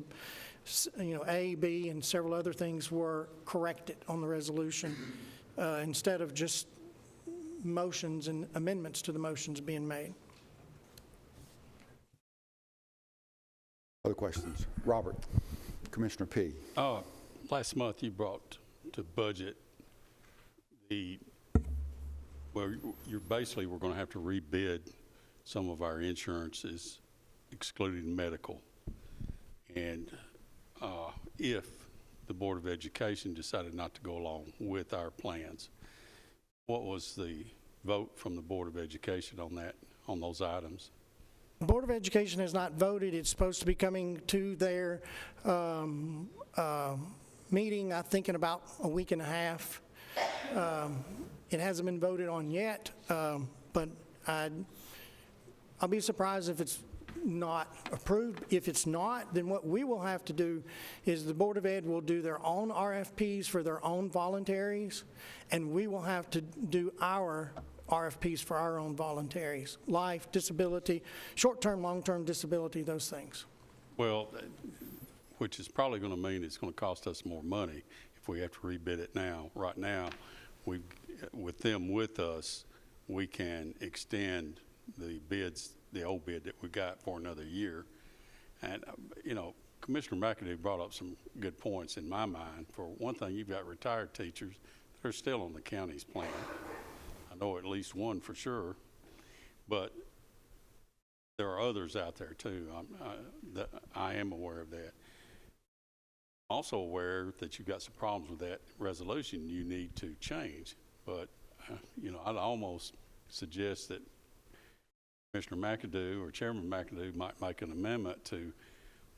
A, B, and several other things were corrected on the resolution instead of just motions and amendments to the motions being made. Other questions? Robert, Commissioner P. Last month you brought to budget well, we're going to have to rebid some of our insurances, excluding medical. And if the Board of Education decided not to go along with our plans, what was the vote from the Board of Education on that, on those items? The Board of Education has not voted. It's supposed to be coming to their meeting, I think, in about a week and a half. It hasn't been voted on yet, but I'll be surprised if it's not approved. If it's not, then what we will have to do is the Board of Ed will do their own RFPs for their own voluntaries, and we will have to do our RFPs for our own voluntaries, life, disability, short-term, long-term disability, those things. Well, which is probably going to mean it's going to cost us more money if we have to rebid it now. Right now, with them with us, we can extend the bids, the old bid that we got for another year. And, Commissioner McAdoo brought up some good points in my mind. For one thing, you've got retired teachers that are still on the county's plan. I know at least one for sure, but there are others out there too. I am aware of that. Also aware that you've got some problems with that resolution you need to change. But, I'd almost suggest that Commissioner McAdoo or Chairman McAdoo might make an amendment to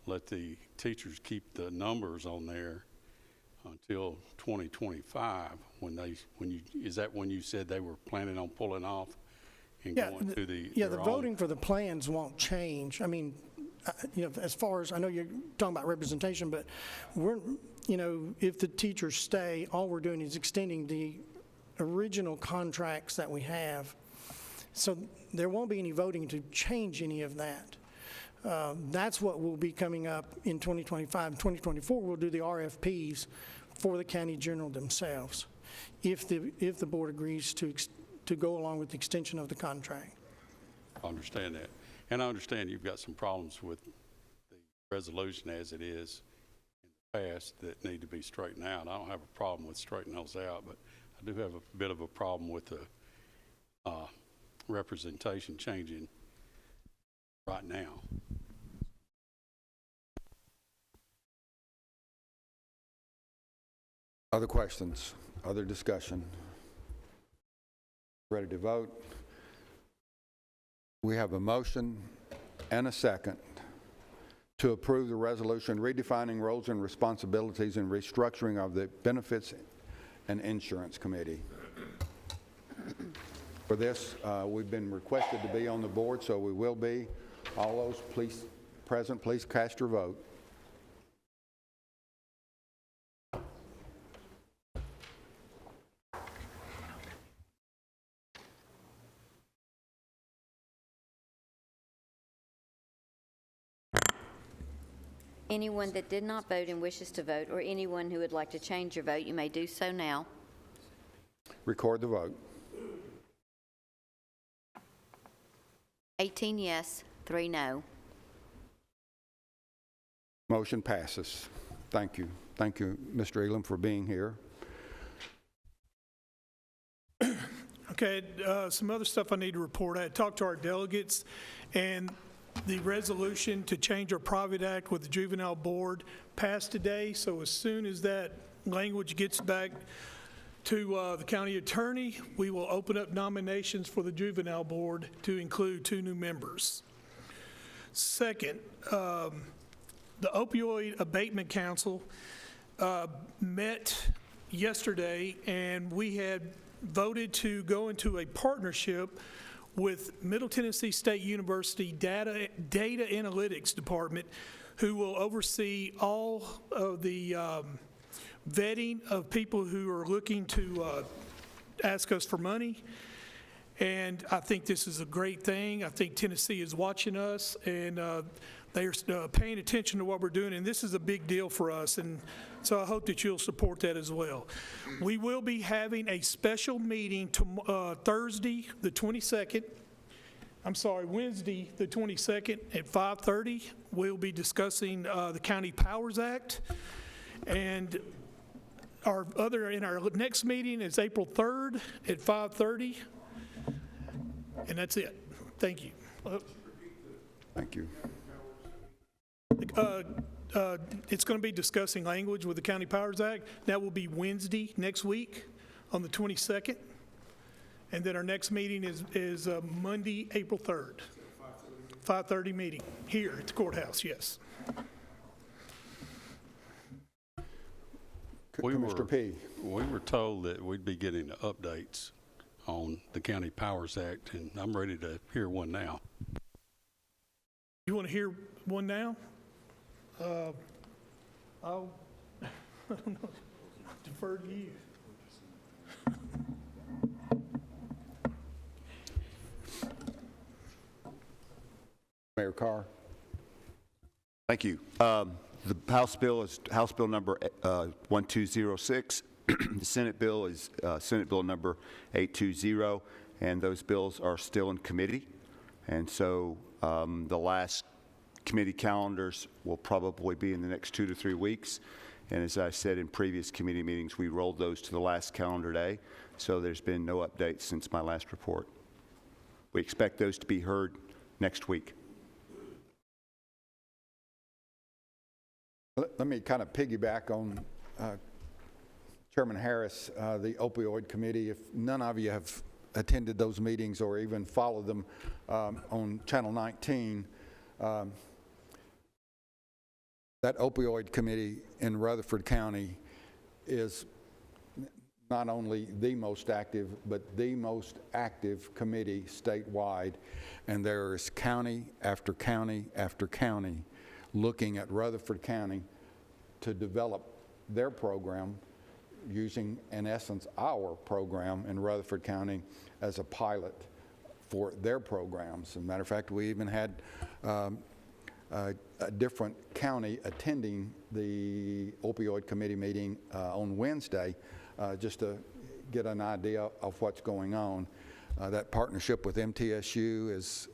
let the teachers keep the numbers on there until 2025. Is that when you said they were planning on pulling off and going to the the voting for the plans won't change. I mean, as far as I know, you're talking about representation, but if the teachers stay, all we're doing is extending the original contracts that we have. So there won't be any voting to change any of that. That's what will be coming up in 2025. 2024, we'll do the RFPs for the county general themselves, if the board agrees to go along with the extension of the contract. I understand that. And I understand you've got some problems with the resolution as it is in the past that need to be straightened out. I don't have a problem with straightening those out, but I do have a bit of a problem with the representation changing right now. Other questions? Other discussion? Ready to vote? We have a motion and a second to approve the resolution redefining roles and responsibilities and restructuring of the Benefits and Insurance Committee. For this, we've been requested to be on the board, so we will be. All those present, please cast your vote. Anyone that did not vote and wishes to vote, or anyone who would like to change your vote, you may do so now. Record the vote. 18 yes, 3 no. Motion passes. Thank you. Thank you, Mr. Elam, for being here. Okay, some other stuff I need to report. I had talked to our delegates, and the resolution to change our private act with the juvenile board passed today. So as soon as that language gets back to the county attorney, we will open up nominations for the juvenile board to include 2 new members. Second, the Opioid Abatement Council met yesterday, and we had voted to go into a partnership with Middle Tennessee State University Data Analytics Department, who will oversee all of the vetting of people who are looking to ask us for money. And I think this is a great thing. I think Tennessee is watching us, and they are paying attention to what we're doing, and this is a big deal for us, and so I hope that you'll support that as well. We will be having a special meeting Thursday, the 22nd. I'm sorry, Wednesday, the 22nd at 5:30. We'll be discussing the County Powers Act, and our next meeting is April 3rd at 5:30. And that's it. Thank you. Thank you. It's going to be discussing language with the County Powers Act. That will be Wednesday next week on the 22nd. And then our next meeting is Monday, April 3rd. 5:30 meeting here at the courthouse, yes. Mr. P. We were told that we'd be getting updates on the County Powers Act, and I'm ready to hear one now. You want to hear one now? I'll I don't know, defer to you. Mayor Carr. Thank you. The House bill is House Bill number 1206. The Senate bill is Senate Bill number 820, and those bills are still in committee. And so the last committee calendars will probably be in the next 2 to 3 weeks. And as I said in previous committee meetings, we rolled those to the last calendar day. So there's been no updates since my last report. We expect those to be heard next week. Let me kind of piggyback on Chairman Harris, the opioid committee. If none of you have attended those meetings or even followed them on Channel 19, that opioid committee in Rutherford County is not only the most active, but the most active committee statewide. And there is county after county after county looking at Rutherford County to develop their program using, in essence, our program in Rutherford County as a pilot for their programs. As a matter of fact, we even had a different county attending the opioid committee meeting on Wednesday just to get an idea of what's going on. That partnership with MTSU is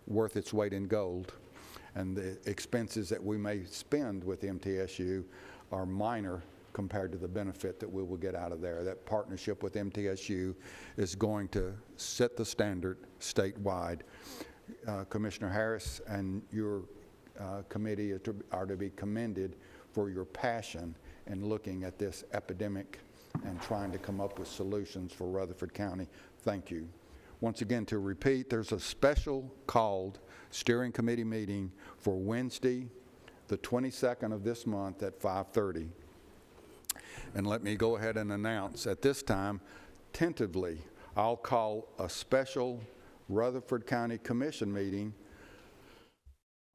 worth its weight in gold, and the expenses that we may spend with MTSU are minor compared to the benefit that we will get out of there. That partnership with MTSU is going to set the standard statewide. Commissioner Harris and your committee are to be commended for your passion in looking at this epidemic and trying to come up with solutions for Rutherford County. Thank you. Once again, to repeat, there's a special called steering committee meeting for Wednesday, the 22nd of this month at 5:30. And let me go ahead and announce at this time, tentatively, I'll call a special Rutherford County Commission meeting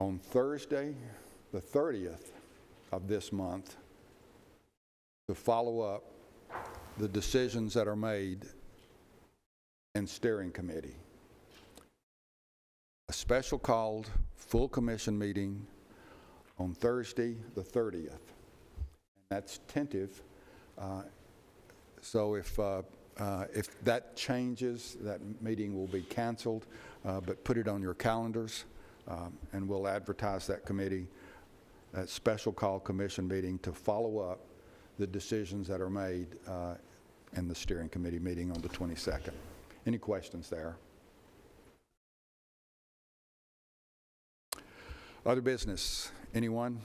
on Thursday, the 30th of this month, to follow up the decisions that are made in steering committee. A special called full commission meeting on Thursday, the 30th. That's tentative. So if that changes, that meeting will be canceled, but put it on your calendars, and we'll advertise that committee, that special call commission meeting to follow up the decisions that are made in the steering committee meeting on the 22nd. Any questions there? Other business? Anyone?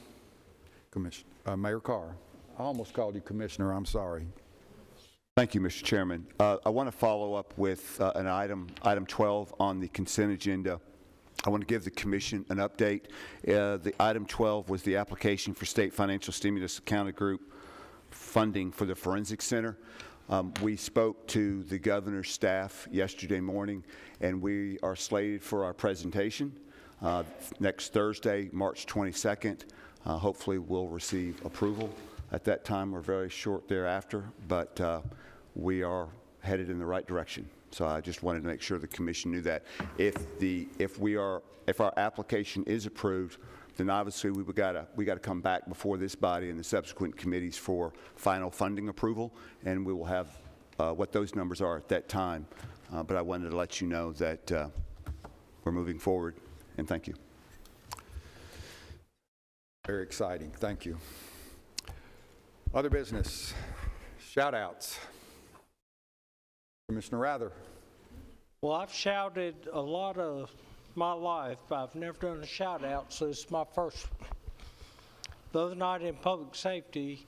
Mayor Carr. I almost called you Commissioner. I'm sorry. Thank you, Mr. Chairman. I want to follow up with an item 12 on the consent agenda. I want to give the Commission an update. The item 12 was the application for state financial stimulus accounted group funding for the Forensic Center. We spoke to the governor's staff yesterday morning, and we are slated for our presentation next Thursday, March 22nd. Hopefully, we'll receive approval at that time or very short thereafter, but we are headed in the right direction. So I just wanted to make sure the commission knew that. If our application is approved, then obviously we got to come back before this body and the subsequent committees for final funding approval, and we will have what those numbers are at that time. But I wanted to let you know that we're moving forward, and thank you. Very exciting. Thank you. Other business, shout outs. Commissioner Rather. Well, I've shouted a lot of my life, but I've never done a shout out, so this is my first one. The other night in public safety,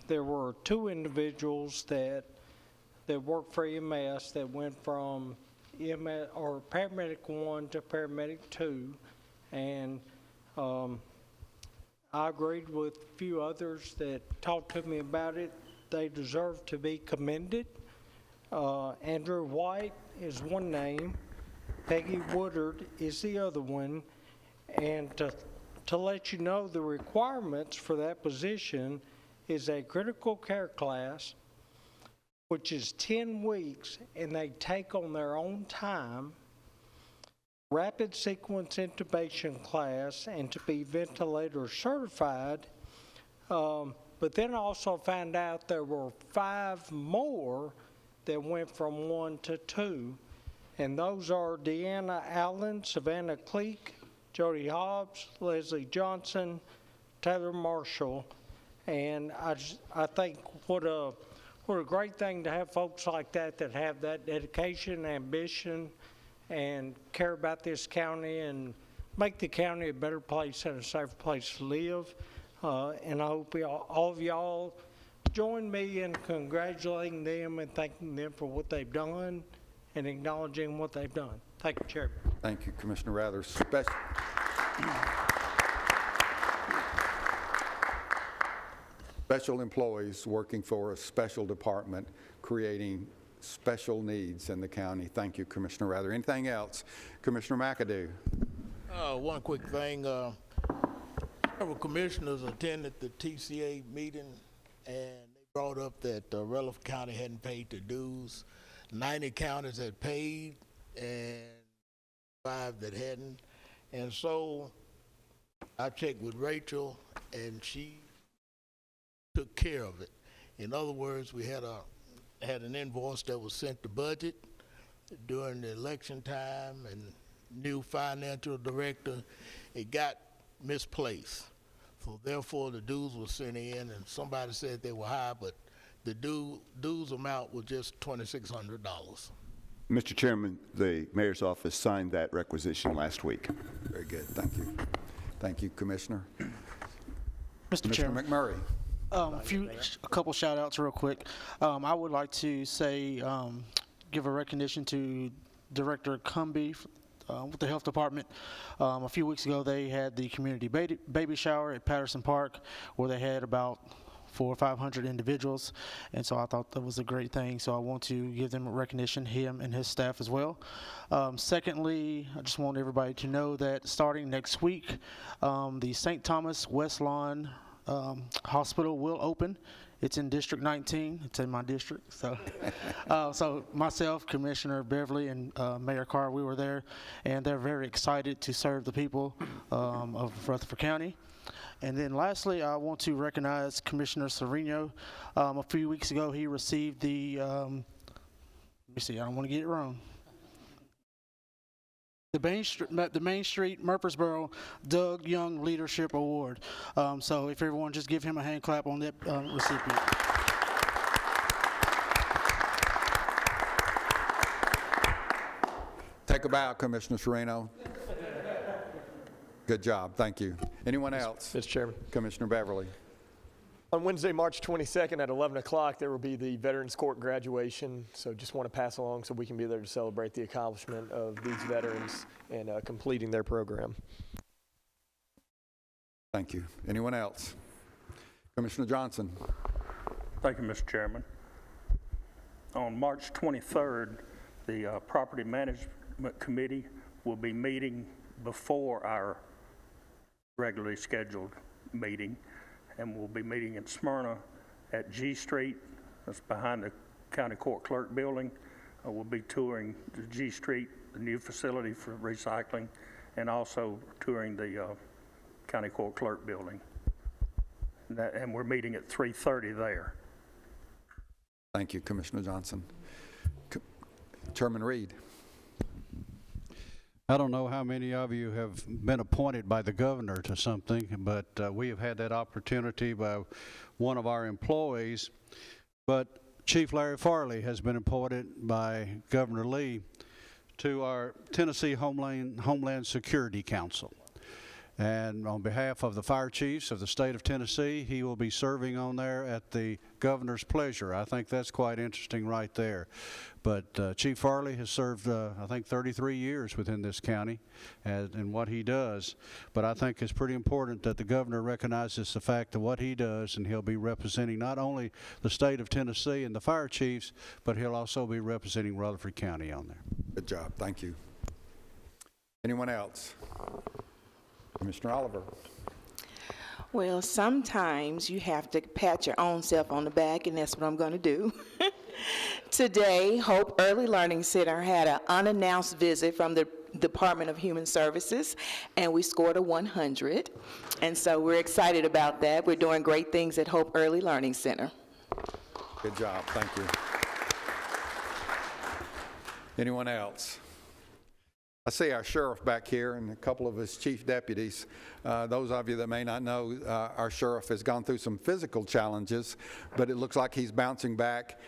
there were 2 individuals that worked for EMS that went from EMS or paramedic 1 to paramedic 2, and I agreed with a few others that talked to me about it. They deserve to be commended. Andrew White is one name. Peggy Woodard is the other one. And to let you know, the requirements for that position is a critical care class, which is 10 weeks, and they take on their own time, rapid sequence intubation class, and to be ventilator certified. But then I also found out there were 5 more that went from 1 to 2. And those are Deanna Allen, Savannah Cleek, Jody Hobbs, Leslie Johnson, Taylor Marshall. And I think what a great thing to have folks like that have that dedication, ambition, and care about this county and make the county a better place and a safer place to live. And I hope all of y'all join me in congratulating them and thanking them for what they've done and acknowledging what they've done. Thank you, Chairman. Thank you, Commissioner Rather. Special employees working for a special department, creating special needs in the county. Thank you, Commissioner Rather. Anything else? Commissioner McAdoo. One quick thing. Several commissioners attended the TCA meeting, and they brought up that Rutherford County hadn't paid their dues. 90 counties had paid, and 5 that hadn't. And so I checked with Rachel, and she took care of it. In other words, we had an invoice that was sent to budget during the election time, and new financial director, it got misplaced. So therefore the dues were sent in, and somebody said they were high, but the dues amount was just $2,600. Mr. Chairman, the mayor's office signed that requisition last week. Very good. Thank you. Thank you, Commissioner. Mr. Chairman. McMurray. A couple shout outs real quick. I would like to say, give a recognition to Director Cumby with the Health Department. A few weeks ago, they had the community baby shower at Patterson Park, where they had about 400 or 500 individuals, and so I thought that was a great thing. So I want to give them a recognition, him and his staff as well. Secondly, I just want everybody to know that starting next week, the St. Thomas West Lawn Hospital will open. It's in District 19. It's in my district. So, so myself, Commissioner Beverly, and Mayor Carr, we were there, and they're very excited to serve the people of Rutherford County. And then lastly, I want to recognize Commissioner Sereno. A few weeks ago, he received the, let me see, I don't want to get it wrong. The Main Street Murfreesboro Doug Young Leadership Award. So if everyone just give him a hand clap on that recipient. Take a bow, Commissioner Sereno. Good job. Thank you. Anyone else? Mr. Chairman. Commissioner Beverly. On Wednesday, March 22nd at 11 o'clock, there will be the Veterans Court graduation. So just want to pass along so we can be there to celebrate the accomplishment of these veterans and completing their program. Thank you. Anyone else? Commissioner Johnson. Thank you, Mr. Chairman. on March 23rd, the Property Management Committee will be meeting before our regularly scheduled meeting, and we'll be meeting in Smyrna at G Street. That's behind the County Court Clerk Building. We'll be touring the G Street, the new facility for recycling, and also touring the County Court Clerk Building. And we're meeting at 3:30 there. Thank you, Commissioner Johnson. Chairman Reed. I don't know how many of you have been appointed by the governor to something, but we have had that opportunity by one of our employees. But Chief Larry Farley has been appointed by Governor Lee to our Tennessee Homeland Security Council. And on behalf of the fire chiefs of the state of Tennessee, he will be serving on there at the governor's pleasure. I think that's quite interesting right there. But Chief Farley has served, I think, 33 years within this county in what he does. But I think it's pretty important that the governor recognizes the fact of what he does, and he'll be representing not only the state of Tennessee and the fire chiefs, but he'll also be representing Rutherford County on there. Good job. Thank you. Anyone else? Commissioner Oliver. Well, sometimes you have to pat your own self on the back, and that's what I'm going to do. Today, Hope Early Learning Center had an unannounced visit from the Department of Human Services, and we scored a 100. And so we're excited about that. We're doing great things at Hope Early Learning Center. Good job. Thank you. Anyone else? I see our sheriff back here and a couple of his chief deputies. Those of you that may not know, our sheriff has gone through some physical challenges, but it looks like he's bouncing back.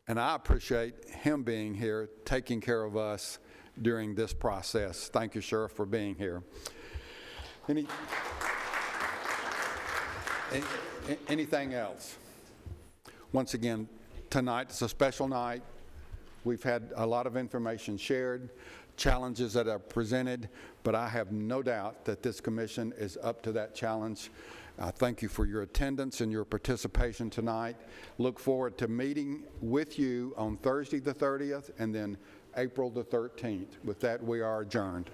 And I appreciate him being here, taking care of us during this process. Thank you, Sheriff, for being here. Anything else? Once again, tonight is a special night. We've had a lot of information shared, challenges that are presented, but I have no doubt that this commission is up to that challenge. Thank you for your attendance and your participation tonight. Look forward to meeting with you on Thursday the 30th and then April the 13th. With that, we are adjourned.